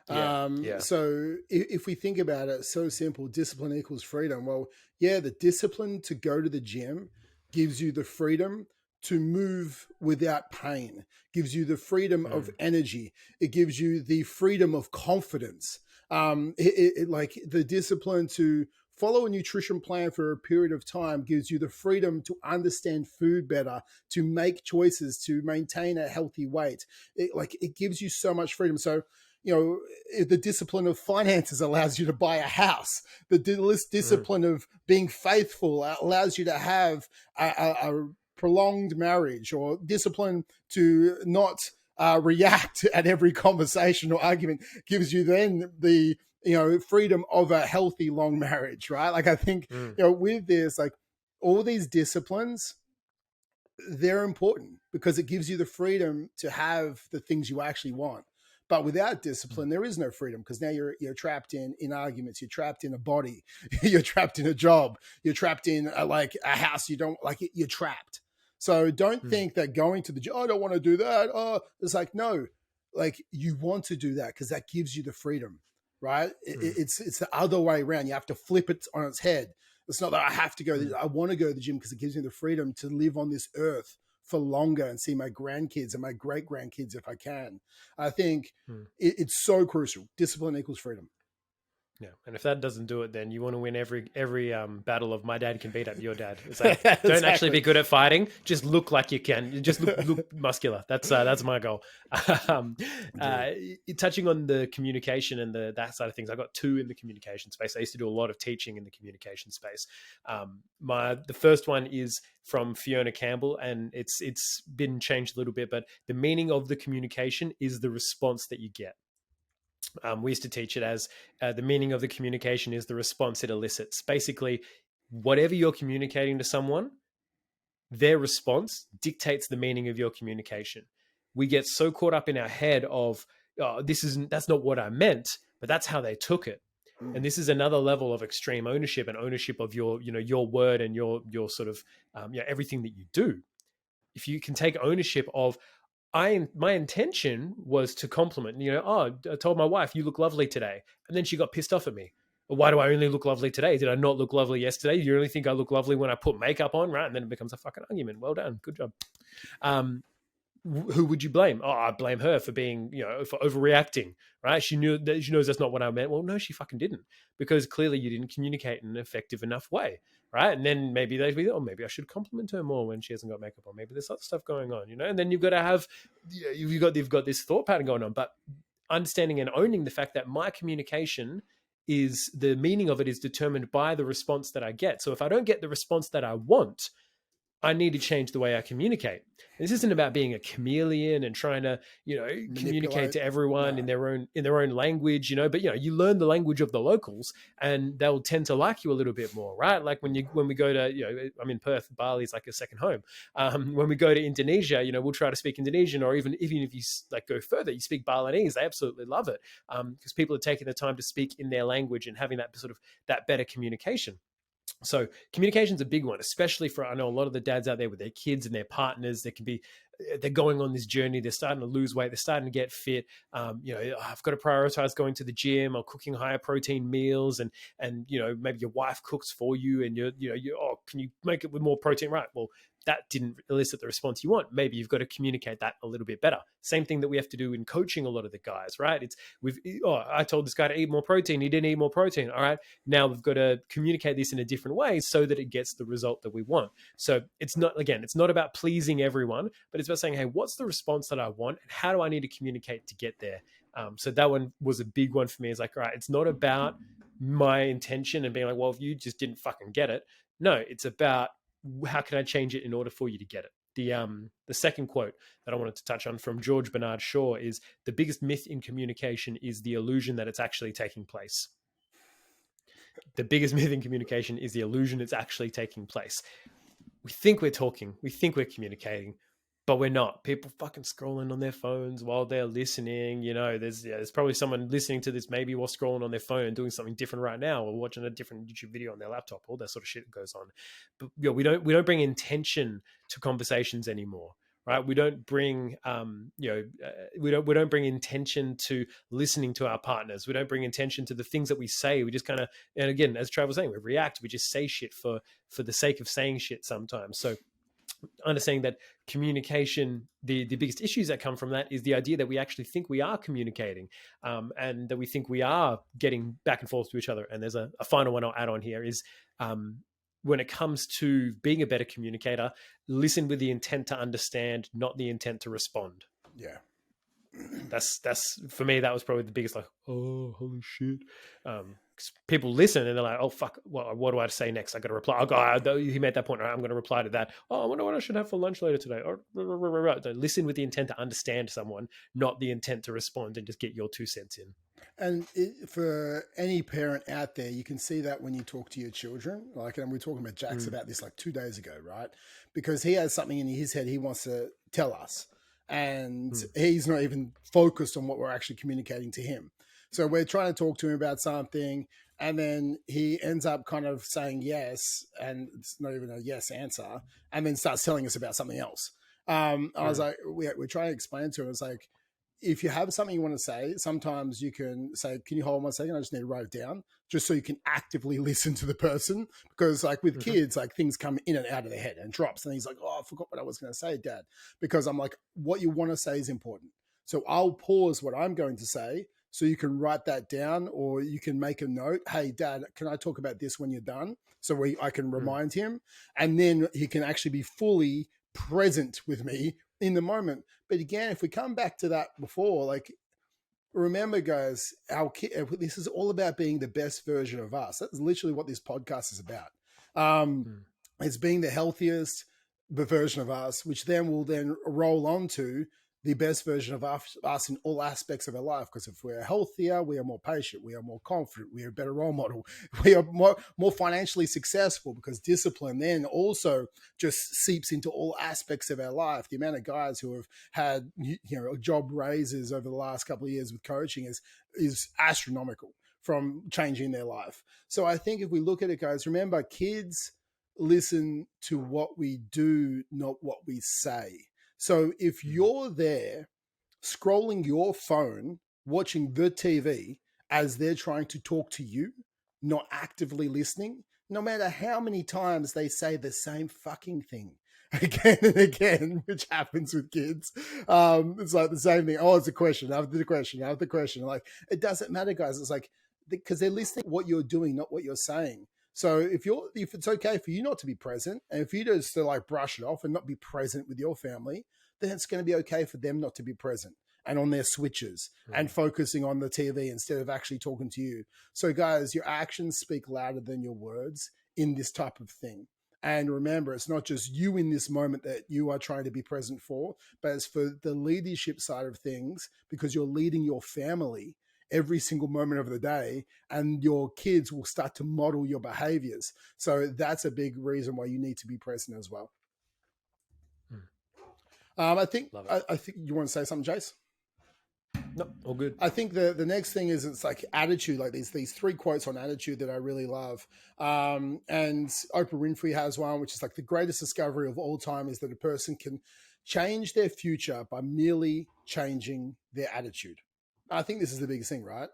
yeah, yeah. So if we think about it, so simple, discipline equals freedom. Well, yeah, the discipline to go to the gym gives you the freedom to move without pain, gives you the freedom of Mm, energy. It gives you the freedom of confidence. Like the discipline to follow a nutrition plan for a period of time gives you the freedom to understand food better, to make choices, to maintain a healthy weight. It gives you so much freedom. So, the discipline of finances allows you to buy a house. The mm, discipline of being faithful allows you to have a prolonged marriage, or discipline to not react at every conversation or argument gives you then the freedom of a healthy long marriage, right? Like, I think mm, with this, like, all these disciplines, they're important because it gives you the freedom to have the things you actually want. But without mm, discipline, there is no freedom, because now you're trapped in arguments. You're trapped in a body. You're trapped in a job. You're trapped in a house. You don't like it. You're trapped. So don't mm, think that going to the gym, oh, I don't want to do that. Oh, it's like, no, like, you want to do that because that gives you the freedom, right? mm, It's the other way around. You have to flip it on its head. It's not that I have to go. mm. I want to go to the gym because it gives me the freedom to live on this earth for longer and see my grandkids and my great grandkids if I can. I think Mm. it's so crucial. Discipline equals freedom. Yeah, and if that doesn't do it, then you want to win every battle of my dad can beat up your dad. It's like, don't actually Exactly. be good at fighting. Just look like you can. Just look muscular. That's my goal. um, Indeed. Touching on the communication and that side of things, I got two in the communication space. I used to do a lot of teaching in the communication space. The first one is from Fiona Campbell, and it's been changed a little bit, but the meaning of the communication is the response that you get. We used to teach it as the meaning of the communication is the response it elicits. Basically, whatever you're communicating to someone, their response dictates the meaning of your communication. We get so caught up in our head of, oh, that's not what I meant, but that's how they took it. And Mm. this is another level of extreme ownership, and ownership of your word and your sort of everything that you do. If you can take ownership of, my intention was to compliment, oh, I told my wife, you look lovely today. And then she got pissed off at me. Well, why do I only look lovely today? Did I not look lovely yesterday? You only think I look lovely when I put makeup on, right? And then it becomes a fucking argument. Well done. Good job. Um, who would you blame? Oh, I blame her for being, for overreacting, right? She knows that's not what I meant. Well, no, she fucking didn't, because clearly you didn't communicate in an effective enough way, right? And then maybe they'd be, oh, maybe I should compliment her more when she hasn't got makeup on. Maybe there's other stuff going on, And then you've got to have, you've got this thought pattern going on, but understanding and owning the fact that my communication is the meaning of it is determined by the response that I get. So if I don't get the response that I want, I need to change the way I communicate. This isn't about being a chameleon and trying to, communicate to everyone in their own language, but you learn the language of the locals and they'll tend to like you a little bit more, right? Like when we go to, I'm in Perth, Bali is like a second home. When we go to Indonesia, we'll try to speak Indonesian, or even if you like go further, you speak Balinese, they absolutely love it, because people are taking the time to speak in their language and having that sort of that better communication. So communication's a big one, especially for, I know a lot of the dads out there with their kids and their partners. They're going on this journey. They're starting to lose weight. They're starting to get fit. I've got to prioritize going to the gym or cooking higher protein meals, and maybe your wife cooks for you, and oh, can you make it with more protein? Right. Well, that didn't elicit the response you want. Maybe you've got to communicate that a little bit better. Same thing that we have to do in coaching a lot of the guys, right? I told this guy to eat more protein. He didn't eat more protein. All right. Now we've got to communicate this in a different way so that it gets the result that we want. So it's not about pleasing everyone, but it's about saying, hey, what's the response that I want? And how do I need to communicate to get there? So that one was a big one for me. It's like, all right, it's not about my intention and being like, well, if you just didn't fucking get it. No, it's about, how can I change it in order for you to get it? The second quote that I wanted to touch on from George Bernard Shaw is, the biggest myth in communication is the illusion that it's actually taking place. The biggest myth in communication is the illusion it's actually taking place. We think we're talking, we think we're communicating, but we're not. People fucking scrolling on their phones while they're listening. There's probably someone listening to this maybe while scrolling on their phone and doing something different right now, or watching a different YouTube video on their laptop. All that sort of shit goes on. But we don't bring intention to conversations anymore, right? We don't bring we don't bring intention to listening to our partners. We don't bring intention to the things that we say. We just kind of, and again, as Trav was saying, we react. We just say shit for the sake of saying shit sometimes. So understanding that communication, the biggest issues that come from that is the idea that we actually think we are communicating, and that we think we are getting back and forth to each other. And there's a final one I'll add on here is, when it comes to being a better communicator, listen with the intent to understand, not the intent to respond. Yeah. That's for me, that was probably the biggest, like, oh, holy shit. People listen and they're like, oh, fuck, what do I say next? I got to reply. He made that point. Right, I'm going to reply to that. Oh, I wonder what I should have for lunch later today. Listen with the intent to understand someone, not the intent to respond and just get your 2 cents in. And for any parent out there, you can see that when you talk to your children. Like, and we were talking about Jax about this like 2 days ago, right? Because he has something in his head he wants to tell us, and he's not even focused on what we're actually communicating to him. So we're trying to talk to him about something, and then he ends up kind of saying yes, and it's not even a yes answer, and then starts telling us about something else. I was like, we're trying to explain to him, it's like, if you have something you want to say, sometimes you can say, can you hold on 1 second? I just need to write it down, just so you can actively listen to the person. Because like with kids, like things come in and out of their head and drops. And he's like, oh, I forgot what I was going to say, Dad. Because I'm like, what you want to say is important. So I'll pause what I'm going to say so you can write that down, or you can make a note. Hey, Dad, can I talk about this when you're done? So I can remind him. And then he can actually be fully present with me in the moment. But again, if we come back to that before, like, remember, guys, this is all about being the best version of us. That's literally what this podcast is about. It's being the healthiest version of us, which then will then roll on to the best version of us in all aspects of our life. Because if we're healthier, we are more patient, we are more confident, we are a better role model, we are more financially successful, because discipline then also just seeps into all aspects of our life. The amount of guys who have had job raises over the last couple of years with coaching is astronomical from changing their life. So I think if we look at it, guys, remember, kids listen to what we do, not what we say. So if you're there scrolling your phone, watching the TV as they're trying to talk to you, not actively listening, no matter how many times they say the same fucking thing again and again, which happens with kids. It's like the same thing. Oh, it's a question. I have the question. I have the question. Like, it doesn't matter, guys. It's like, because they're listening to what you're doing, not what you're saying. So if it's okay for you not to be present, and if you just to like brush it off and not be present with your family, then it's going to be okay for them not to be present and on their switches and focusing on the TV instead of actually talking to you. So guys, your actions speak louder than your words in this type of thing. And remember, it's not just you in this moment that you are trying to be present for, but it's for the leadership side of things, because you're leading your family every single moment of the day, and your kids will start to model your behaviors. So that's a big reason why you need to be present as well. I think you want to say something, Jace? No, all good. I think the next thing is, it's like attitude, like these three quotes on attitude that I really love. And Oprah Winfrey has one, which is like, the greatest discovery of all time is that a person can change their future by merely changing their attitude. I think this is the biggest thing, right?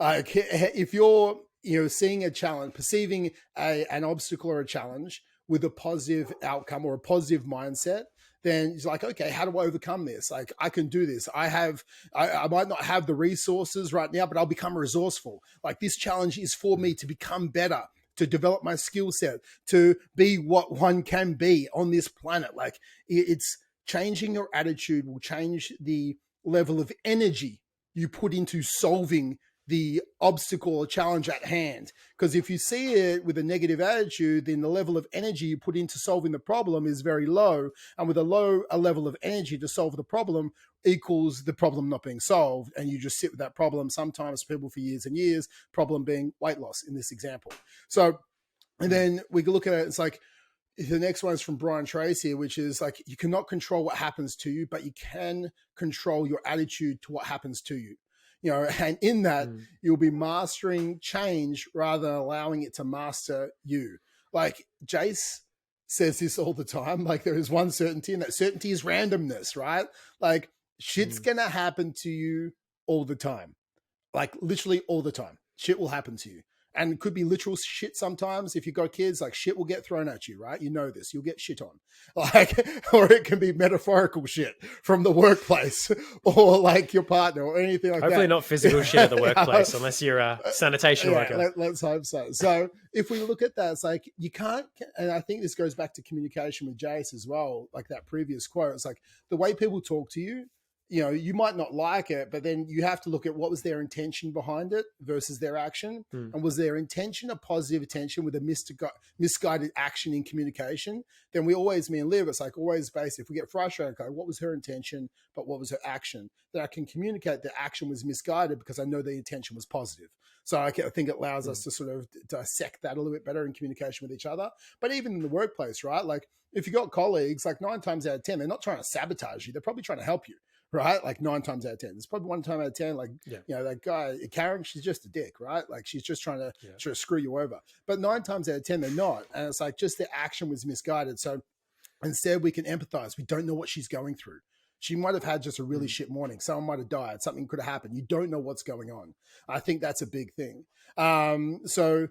If you're seeing a challenge, perceiving an obstacle or a challenge with a positive outcome or a positive mindset, then it's like, okay, how do I overcome this? Like, I can do this. I might not have the resources right now, but I'll become resourceful. Like, this challenge is for me to become better, to develop my skill set, to be what one can be on this planet. Like, it's changing your attitude will change the level of energy you put into solving the obstacle or challenge at hand. Because if you see it with a negative attitude, then the level of energy you put into solving the problem is very low. And with a level of energy to solve the problem equals the problem not being solved. And you just sit with that problem, sometimes people for years and years, problem being weight loss in this example. So, and then we can look at it, it's like, the next one is from Brian Tracy, which is like, you cannot control what happens to you, but you can control your attitude to what happens to you. And in that, you'll be mastering change rather than allowing it to master you. Like Jace says this all the time, like, there is one certainty, and that certainty is randomness, right? Like, shit's going to happen to you all the time. Like, literally all the time. Shit will happen to you. And it could be literal shit sometimes. If you've got kids, like, shit will get thrown at you, right? You know this. You'll get shit on. Like, or it can be metaphorical shit from the workplace, or like your partner, or anything like Hopefully that. not physical shit at the workplace, unless you're a sanitation worker. Let's hope so. So if we look at that, it's like, you can't, and I think this goes back to communication with Jace as well, like that previous quote. It's like, the way people talk to you, you might not like it, but then you have to look at what was their intention behind it versus their action. And was their intention a positive intention with a misguided action in communication? Then we always, me and Liv, it's like always based, if we get frustrated, okay, what was her intention, but what was her action? Then I can communicate the action was misguided because I know the intention was positive. So I think it allows us to sort of dissect that a little bit better in communication with each other. But even in the workplace, right? Like, if you've got colleagues, like 9 times out of 10, they're not trying to sabotage you. They're probably trying to help you. Right? Like 9 times out of 10. There's probably 1 time out of 10, like, that guy, Karen, she's just a dick, right? Like, she's just trying to screw you over. But 9 times out of 10, they're not. And it's like, just the action was misguided. So instead, we can empathize. We don't know what she's going through. She might have had just a really shit morning. Someone might have died. Something could have happened. You don't know what's going on. I think that's a big thing. So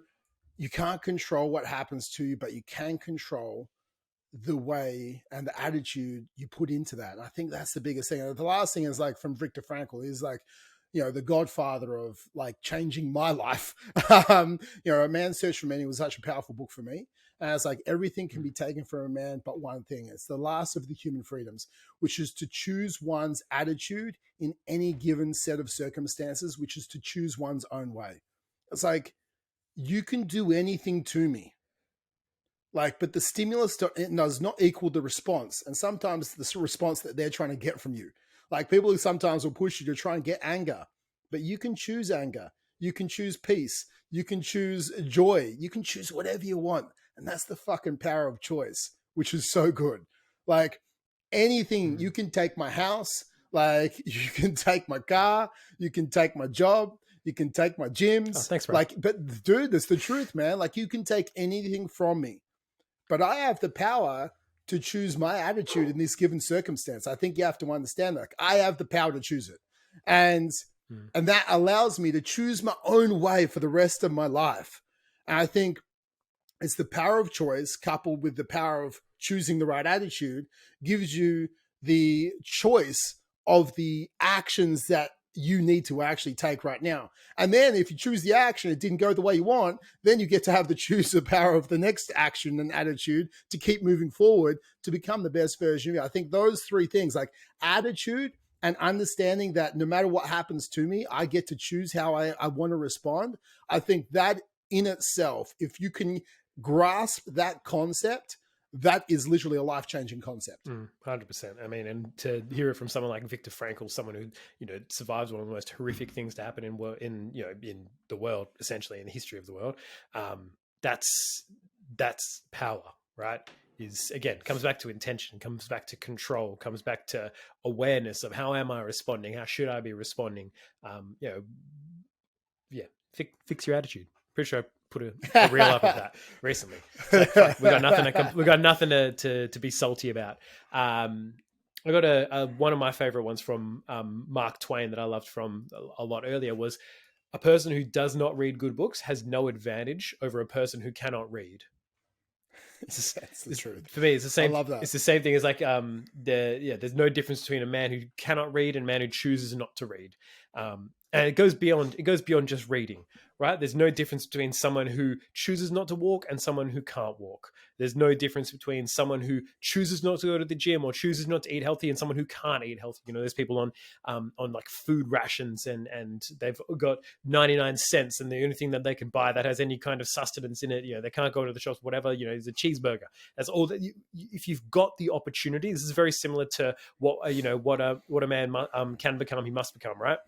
you can't control what happens to you, but you can control the way and the attitude you put into that. And I think that's the biggest thing. And the last thing is, like, from Viktor Frankl, is like, the godfather of like changing my life. A Man's Search for Meaning was such a powerful book for me. And it's like, everything can be taken from a man, but one thing. It's the last of the human freedoms, which is to choose one's attitude in any given set of circumstances, which is to choose one's own way. It's like, you can do anything to me. Like, but the stimulus does not equal the response. And sometimes the response that they're trying to get from you. Like, people who sometimes will push you to try and get anger, but you can choose anger. You can choose peace. You can choose joy. You can choose whatever you want. And that's the fucking power of choice, which is so good. Like, anything, you can take my house. Like, you can take my car. You can take my job. You can take my gyms. Oh, thanks, bro. Like, but dude, that's the truth, man. Like, you can take anything from me. But I have the power to choose my attitude in this given circumstance. I think you have to understand that I have the power to choose it. And and that allows me to choose my own way for the rest of my life. And I think it's the power of choice coupled with the power of choosing the right attitude gives you the choice of the actions that you need to actually take right now. And then if you choose the action, it didn't go the way you want, then you get to have the choose the power of the next action and attitude to keep moving forward to become the best version of you. I think those three things, like attitude and understanding that no matter what happens to me, I get to choose how I want to respond. I think that in itself, if you can grasp that concept, that is literally a life-changing concept. 100%. I mean, and to hear it from someone like Viktor Frankl, someone who, you know, survives one of the most horrific things to happen in the world, essentially in the history of the world, that's power, right? Is again, comes back to intention, comes back to control, comes back to awareness of how am I responding? How should I be responding? Fix your attitude. Pretty sure I put a reel up of that recently. So, fuck, we got nothing to be salty about. I got one of my favorite ones from Mark Twain that I loved from a lot earlier was a person who does not read good books has no advantage over a person who cannot read. That's the truth. For me, it's the same. I love that. It's the same thing as like there's no difference between a man who cannot read and a man who chooses not to read. And it goes beyond just reading, right? There's no difference between someone who chooses not to walk and someone who can't walk. There's no difference between someone who chooses not to go to the gym or chooses not to eat healthy and someone who can't eat healthy. You know, there's people on like food rations and they've got 99 cents and the only thing that they can buy that has any kind of sustenance in it, you know, they can't go to the shops, whatever, you know, is a cheeseburger. That's all that if you've got the opportunity, this is very similar to what a man can become, he must become, right?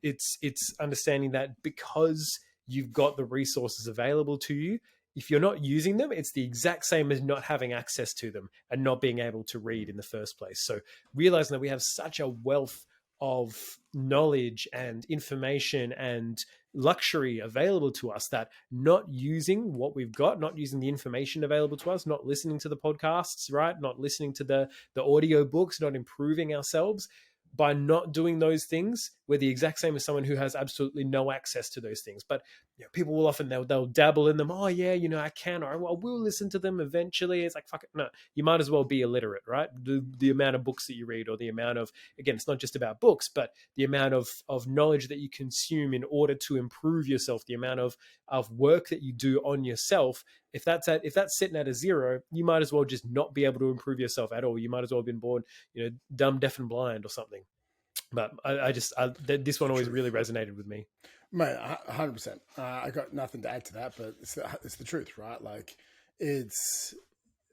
It's understanding that because you've got the resources available to you, if you're not using them, it's the exact same as not having access to them and not being able to read in the first place. So realizing that we have such a wealth of knowledge and information and luxury available to us that not using what we've got, not using the information available to us, not listening to the podcasts, right? Not listening to the audio books, not improving ourselves. By not doing those things, we're the exact same as someone who has absolutely no access to those things. But you know, people will often, they'll dabble in them. Oh yeah, you know, I can, or I will listen to them eventually. It's like, fuck it. No, you might as well be illiterate, right? The amount of books that you read, or the amount of, again, it's not just about books, but the amount of knowledge that you consume in order to improve yourself, the amount of work that you do on yourself. If that's sitting at a zero, you might as well just not be able to improve yourself at all. You might as well have been born, you know, dumb, deaf, and blind or something. But this one always really resonated with me. Mate, 100%. I got nothing to add to that, but it's the truth, right? Like it's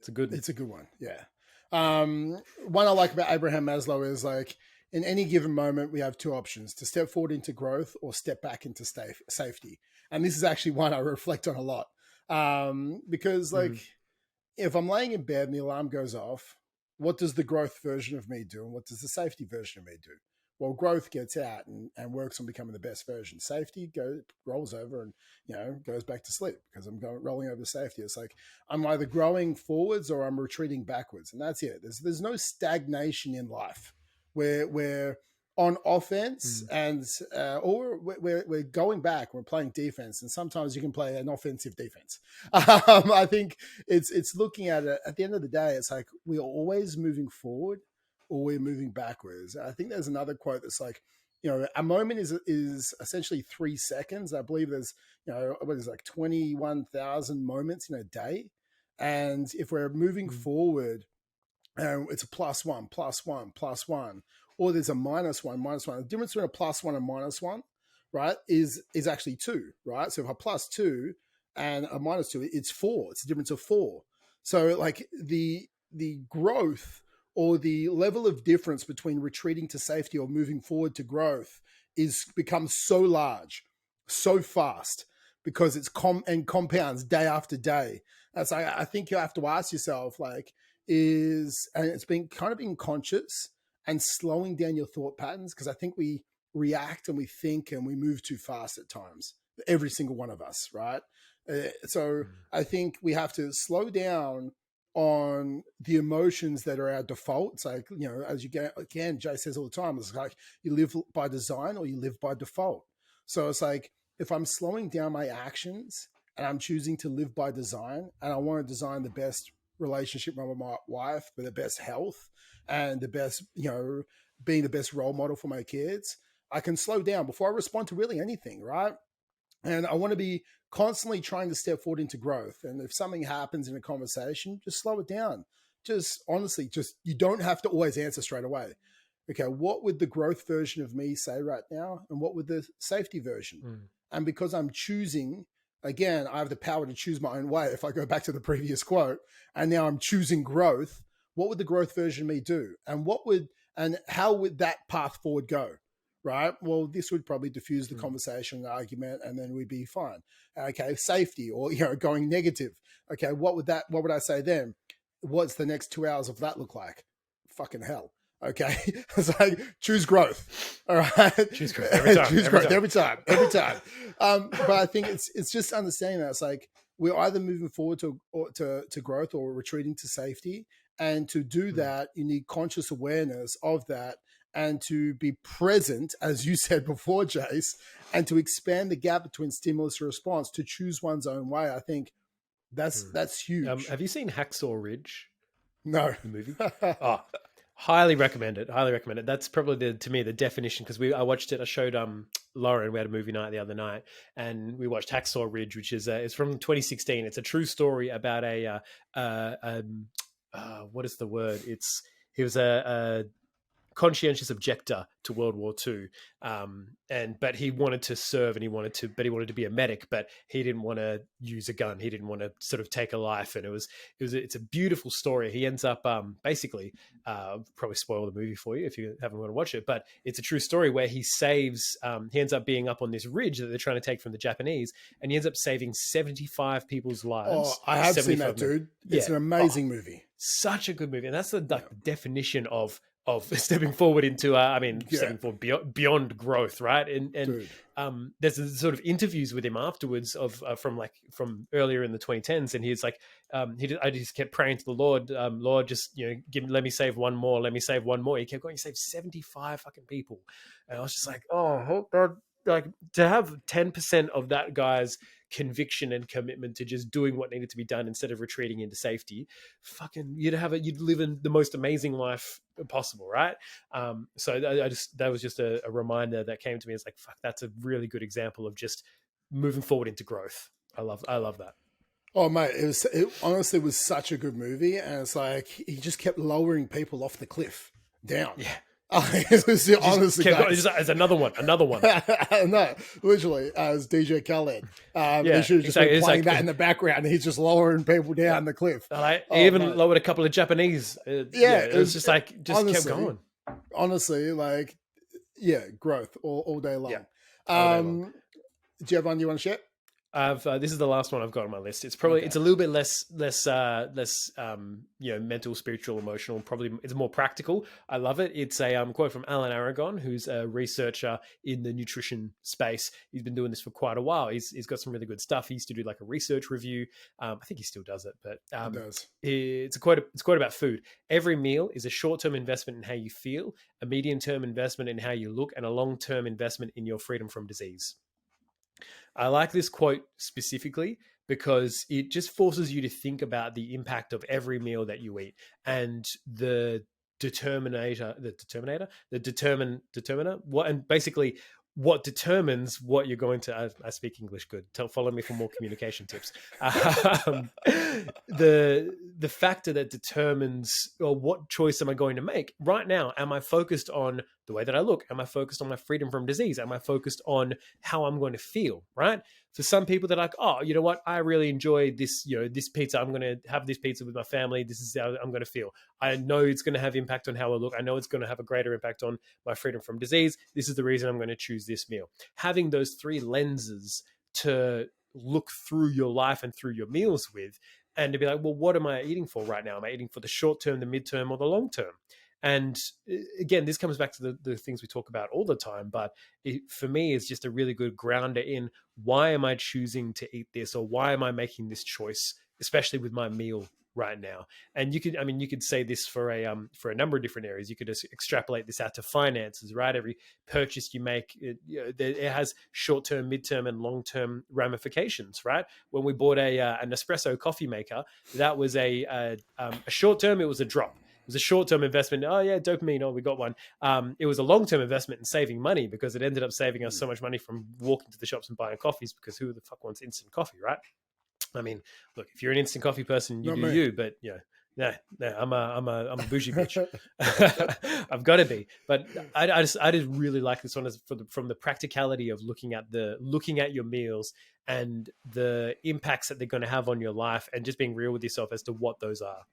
a good one. Yeah. One I like about Abraham Maslow is like in any given moment, we have two options: to step forward into growth or step back into safety. And this is actually one I reflect on a lot. Because like if I'm laying in bed and the alarm goes off, what does the growth version of me do? And what does the safety version of me do? Well, growth gets out and works on becoming the best version. Safety rolls over and, you know, goes back to sleep because I'm rolling over safety. It's like I'm either growing forwards or I'm retreating backwards. And that's it. There's no stagnation in life where we're on offense and or we're going back. We're playing defense. And sometimes you can play an offensive defense. I think it's looking at it. At the end of the day, it's like we are always moving forward or we're moving backwards. I think there's another quote that's like, you know, a moment is essentially 3 seconds. I believe there's, you know, what is like 21,000 moments in a day. And if we're moving forward, it's a plus one, or there's a minus one. The difference between a plus one and minus one, right, is actually 2, right? So if a plus 2 and a minus 2, it's 4. It's a difference of 4. So like the growth or the level of difference between retreating to safety or moving forward to growth becomes so large, so fast, because it's compounds day after day. And so I think you have to ask yourself, like, and it's being conscious and slowing down your thought patterns, because I think we react and we think and we move too fast at times, every single one of us, right? So I think we have to slow down on the emotions that are our defaults. Like, you know, as you get, again, Jay says all the time, it's like you live by design or you live by default. So it's like, if I'm slowing down my actions and I'm choosing to live by design, and I want to design the best relationship with my wife, with the best health and the best, you know, being the best role model for my kids, I can slow down before I respond to really anything, right? And I want to be constantly trying to step forward into growth. And if something happens in a conversation, just slow it down. Just honestly, just you don't have to always answer straight away. Okay, what would the growth version of me say right now? And what would the safety version? Mm. And because I'm choosing, again, I have the power to choose my own way. If I go back to the previous quote, and now I'm choosing growth, what would the growth version of me do? And how would that path forward go? Right. Well, this would probably diffuse the conversation, the argument, and then we'd be fine. Okay. Safety, or, you know, going negative. Okay. What would I say then? What's the next 2 hours of that look like? Fucking hell. Okay. It's like, choose growth. All right. Choose growth every time. Choose growth every time. But I think it's just understanding that it's like, we're either moving forward to growth or retreating to safety. And to do that, you need conscious awareness of that, and to be present, as you said before, Jace, and to expand the gap between stimulus and response, to choose one's own way. I think that's huge. Have you seen Hacksaw Ridge? No. The movie? Oh, highly recommend it. Highly recommend it. That's probably to me the definition, because I watched it. I showed Lauren. We had a movie night the other night, and we watched Hacksaw Ridge, which is it's from 2016. It's a true story about what is the word? He was a conscientious objector to World War II, but he wanted to serve, and he wanted to be a medic, but he didn't want to use a gun. He didn't want to sort of take a life, and it's a beautiful story. He ends up basically probably spoil the movie for you if you haven't want to watch it, but it's a true story where he saves. He ends up being up on this ridge that they're trying to take from the Japanese, and he ends up saving 75 people's lives. Oh, I have seen that, dude. It's an amazing movie. Such a good movie, and that's the definition of stepping forward into, stepping forward beyond growth, right? And there's a sort of interviews with him afterwards from earlier in the 2010s, and he's like, I just kept praying to the Lord, Lord, just, you know, let me save one more, let me save one more. He kept going, he saved 75 fucking people, and I was just like, oh God, like to have 10% of that guy's conviction and commitment to just doing what needed to be done instead of retreating into safety, fucking you'd live in the most amazing life possible, right? So that was just a reminder that came to me. It's like, fuck, that's a really good example of just moving forward into growth. I love that. Oh mate, it honestly was such a good movie, and it's like he just kept lowering people off the cliff down. Yeah. It was honestly, there's another one. No, literally, as DJ Khaled. He should have just been playing that in the background, and he's just lowering people down the cliff. He even lowered a couple of Japanese. It was just like, honestly, kept going. Honestly, like, growth all day long. Yeah, all day long. Do you have one you want to share? This is the last one I've got on my list. It's probably it's a little bit less mental, spiritual, emotional. Probably it's more practical. I love it. It's a quote from Alan Aragon, who's a researcher in the nutrition space. He's been doing this for quite a while. He's got some really good stuff. He used to do like a research review. I think he still does it, but he does. It's a quote about food. Every meal is a short-term investment in how you feel, a medium-term investment in how you look, and a long-term investment in your freedom from disease. I like this quote specifically because it just forces you to think about the impact of every meal that you eat, and the determiner, what determines what you're going to. I speak English good. Follow me for more communication tips. The factor that determines, or what choice am I going to make right now? Am I focused on the way that I look? Am I focused on my freedom from disease? Am I focused on how I'm going to feel? Right? For some people, they're like, oh, you know what? I really enjoy this, this pizza. I'm going to have this pizza with my family. This is how I'm going to feel. I know it's going to have impact on how I look. I know it's going to have a greater impact on my freedom from disease. This is the reason I'm going to choose this meal. Having those three lenses to look through your life and through your meals with, and to be like, well, what am I eating for right now? Am I eating for the short term, the midterm, or the long term? And again, this comes back to the things we talk about all the time, but for me, it's just a really good grounder in why am I choosing to eat this, or why am I making this choice, especially with my meal right now. And you could say this for a number of different areas. You could just extrapolate this out to finances, right? Every purchase you make, it has short-term, mid-term, and long-term ramifications, right? When we bought an espresso coffee maker, that was a short-term, it was a drop. It was a short-term investment. Oh yeah, dopamine. Oh, we got one. It was a long-term investment in saving money, because it ended up saving us so much money from walking to the shops and buying coffees, because who the fuck wants instant coffee, right? I mean, look, if you're an instant coffee person, you Not do me. you, but no, I'm a bougie bitch. I've got to be. But I just really like this one from the practicality of looking at your meals and the impacts that they're going to have on your life, and just being real with yourself as to what those are.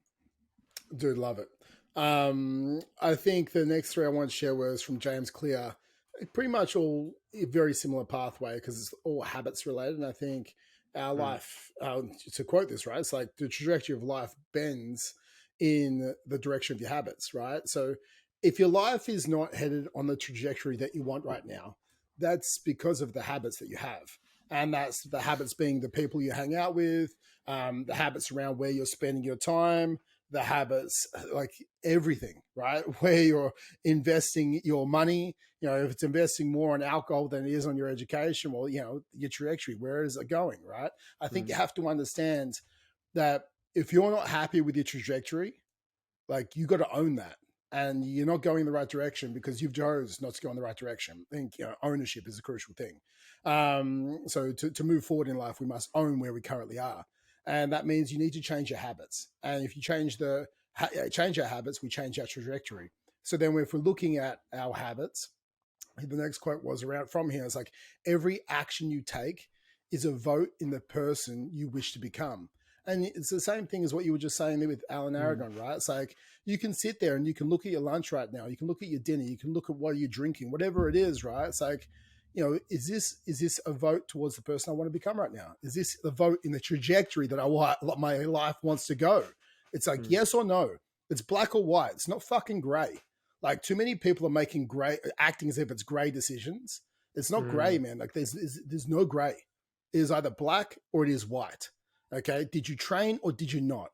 Dude, love it. I think the next three I want to share was from James Clear. Pretty much all a very similar pathway, because it's all habits related. And I think our life, to quote this, right, it's like the trajectory of life bends in the direction of your habits, right? So if your life is not headed on the trajectory that you want right now, that's because of the habits that you have. And that's the habits being the people you hang out with, the habits around where you're spending your time, the habits, like everything, right? Where you're investing your money. If it's investing more on alcohol than it is on your education, well, your trajectory, where is it going, right? I think you have to understand that if you're not happy with your trajectory, like, you got to own that. And you're not going in the right direction because you've chose not to go in the right direction. I think ownership is a crucial thing. So to move forward in life, we must own where we currently are. And that means you need to change your habits. And if you change our habits, we change our trajectory. So then if we're looking at our habits, the next quote was around from here. It's like, every action you take is a vote in the person you wish to become. And it's the same thing as what you were just saying there with Alan Aragon, right? It's like, you can sit there and you can look at your lunch right now. You can look at your dinner. You can look at what you're drinking, whatever it is, right? It's like, is this a vote towards the person I want to become right now? Is this a vote in the trajectory that my life wants to go? It's like, yes or no. It's black or white. It's not fucking gray. Like, too many people are acting as if it's gray decisions. It's not gray, man. Like, there's no gray. It is either black or it is white. Okay. Did you train or did you not?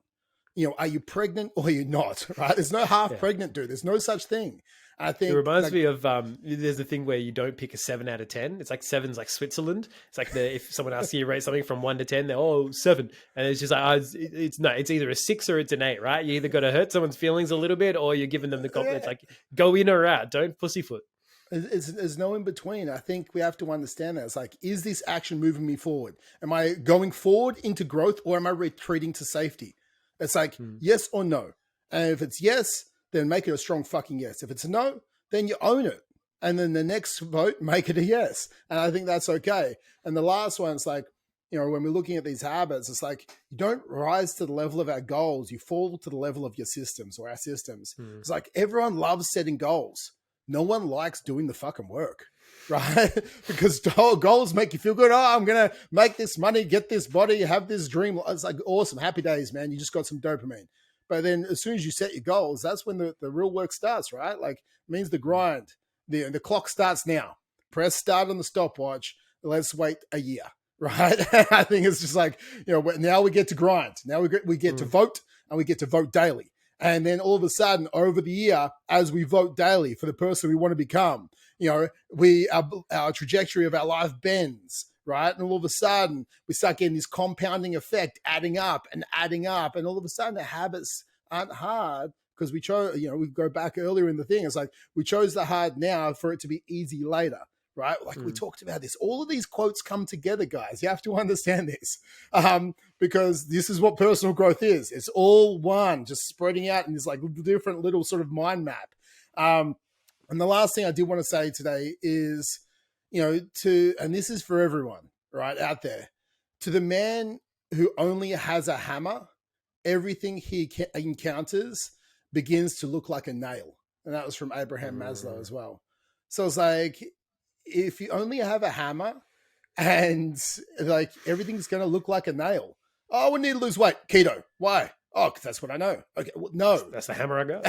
Are you pregnant or you're not? Right. There's no half pregnant, dude. There's no such thing. I think it reminds me of there's a thing where you don't pick a 7 out of 10. It's like 7's like Switzerland. It's like if someone asks you to rate something from 1 to 10, they're 7, and it's just like it's either a 6 or it's an 8, right? You either got to hurt someone's feelings a little bit, or you're giving them the compliment. It's like, go in or out. Don't pussyfoot. There's no in between. I think we have to understand that. It's like, is this action moving me forward? Am I going forward into growth, or am I retreating to safety? It's like, yes or no. And if it's yes, then make it a strong fucking yes. If it's a no, then you own it. And then the next vote, make it a yes. And I think that's okay. And the last one, it's like, when we're looking at these habits, it's like, you don't rise to the level of our goals. You fall to the level of your systems, or our systems. It's like, everyone loves setting goals. No one likes doing the fucking work, right? Because goals make you feel good. Oh, I'm going to make this money, get this body, have this dream. It's like, awesome. Happy days, man. You just got some dopamine. But then as soon as you set your goals, that's when the real work starts, right? Like, it means the grind. The clock starts now. Press start on the stopwatch. Let's wait a year, right? I think it's just like, now we get to grind. Now we get to vote, and we get to vote daily. And then all of a sudden, over the year, as we vote daily for the person we want to become, our trajectory of our life bends, right? And all of a sudden, we start getting this compounding effect, adding up. And all of a sudden, the habits aren't hard, because we chose, we go back earlier in the thing. It's like, we chose the hard now for it to be easy later, right? Like, we talked about this. All of these quotes come together, guys. You have to understand this, because this is what personal growth is. It's all one, just spreading out in this like different little sort of mind map. And the last thing I did want to say today is, and this is for everyone right out there, to the man who only has a hammer, everything he encounters begins to look like a nail. And that was from Abraham Maslow as well. So it's like, if you only have a hammer and like everything's going to look like a nail. Oh, we need to lose weight. Keto. Why? Oh, because that's what I know. Okay. Well, no. That's the hammer I got.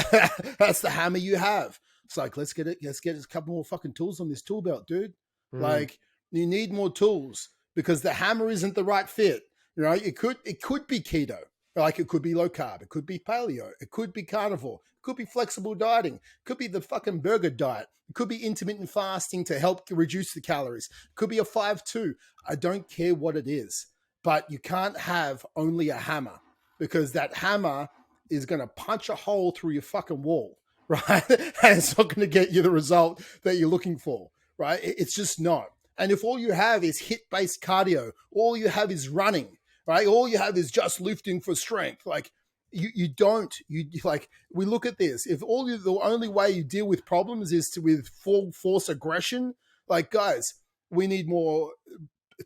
That's the hammer you have. It's like, let's get a couple more fucking tools on this tool belt, dude. Like, you need more tools, because the hammer isn't the right fit. It could be keto. Like it could be low carb, it could be paleo, it could be carnivore, it could be flexible dieting, it could be the fucking burger diet, it could be intermittent fasting to help reduce the calories, it could be a 5-2. I don't care what it is, but you can't have only a hammer, because that hammer is going to punch a hole through your fucking wall, right? And it's not going to get you the result that you're looking for, right? It's just not. And if all you have is HIIT-based cardio, all you have is running, right? All you have is just lifting for strength. Like you don't, like, we look at this. If the only way you deal with problems is with full force aggression, like, guys, we need more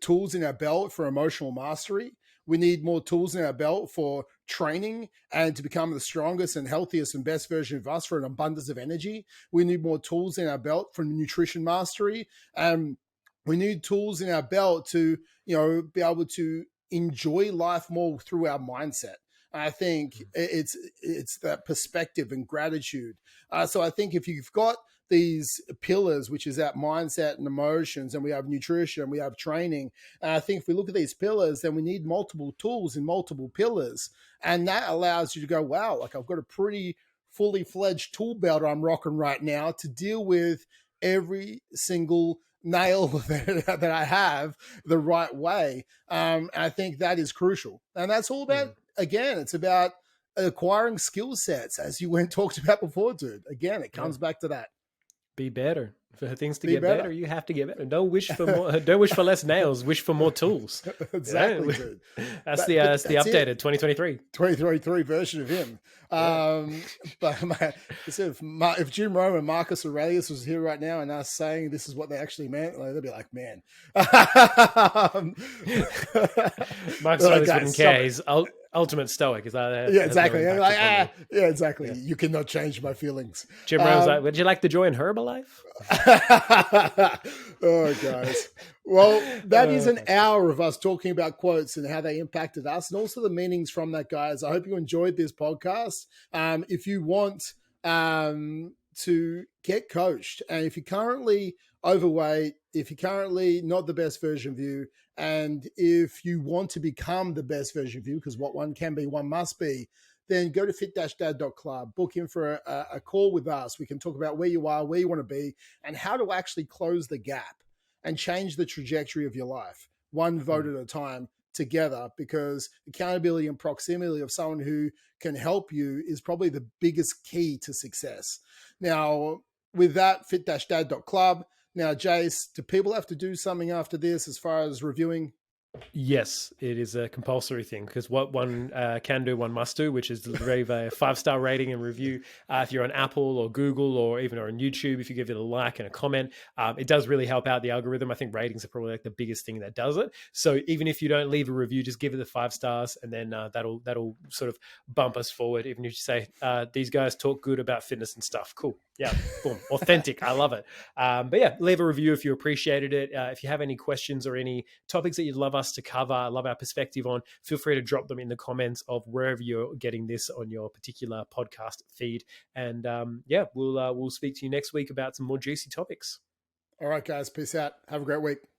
tools in our belt for emotional mastery. We need more tools in our belt for training and to become the strongest and healthiest and best version of us for an abundance of energy. We need more tools in our belt for nutrition mastery. And we need tools in our belt to, be able to enjoy life more through our mindset. I think it's that perspective and gratitude. So I think if you've got these pillars, which is that mindset and emotions, and we have nutrition, we have training. And I think if we look at these pillars, then we need multiple tools in multiple pillars. And that allows you to go, wow, like I've got a pretty fully fledged tool belt I'm rocking right now to deal with every single nail that I have the right way. I think that is crucial. And that's all about, again, it's about acquiring skill sets, as you talked about before, dude. Again, it comes back to that. Be better. For things to get better, you have to get better. Don't wish for more. Don't wish for less nails. Wish for more tools. Exactly, dude. That's the updated 2023 version of him. But if Jim Rome and Marcus Aurelius was here right now and us saying this is what they actually meant, like, they'd be like, man. Marcus Aurelius wouldn't care. He's ultimate stoic. Is that? Yeah, exactly. Yeah, exactly. Yeah. You cannot change my feelings. Jim Rome's like, would you like to join Herbalife? Oh, guys. Well, that is an hour of us talking about quotes and how they impacted us, and also the meanings from that, guys. I hope you enjoyed this podcast. If you want to get coached, and if you're currently overweight, if you're currently not the best version of you, and if you want to become the best version of you, because what one can be, one must be, then go to fit-dad.club, book in for a call with us. We can talk about where you are, where you want to be, and how to actually close the gap and change the trajectory of your life, one vote at a time, together, because accountability and proximity of someone who can help you is probably the biggest key to success. Now, with that, fit-dad.club. Now, Jace, do people have to do something after this as far as reviewing? Yes, it is a compulsory thing, because what one can do, one must do, which is leave a 5-star rating and review. If you're on Apple or Google or even on YouTube, if you give it a like and a comment, it does really help out the algorithm. I think ratings are probably like the biggest thing that does it. So even if you don't leave a review, just give it the 5 stars, and then that'll sort of bump us forward. Even if you say, these guys talk good about fitness and stuff. Cool. Yeah, boom. Authentic. I love it. But yeah, leave a review if you appreciated it. If you have any questions or any topics that you'd love us to cover, love our perspective on, feel free to drop them in the comments of wherever you're getting this on your particular podcast feed. And we'll speak to you next week about some more juicy topics. All right, guys. Peace out. Have a great week.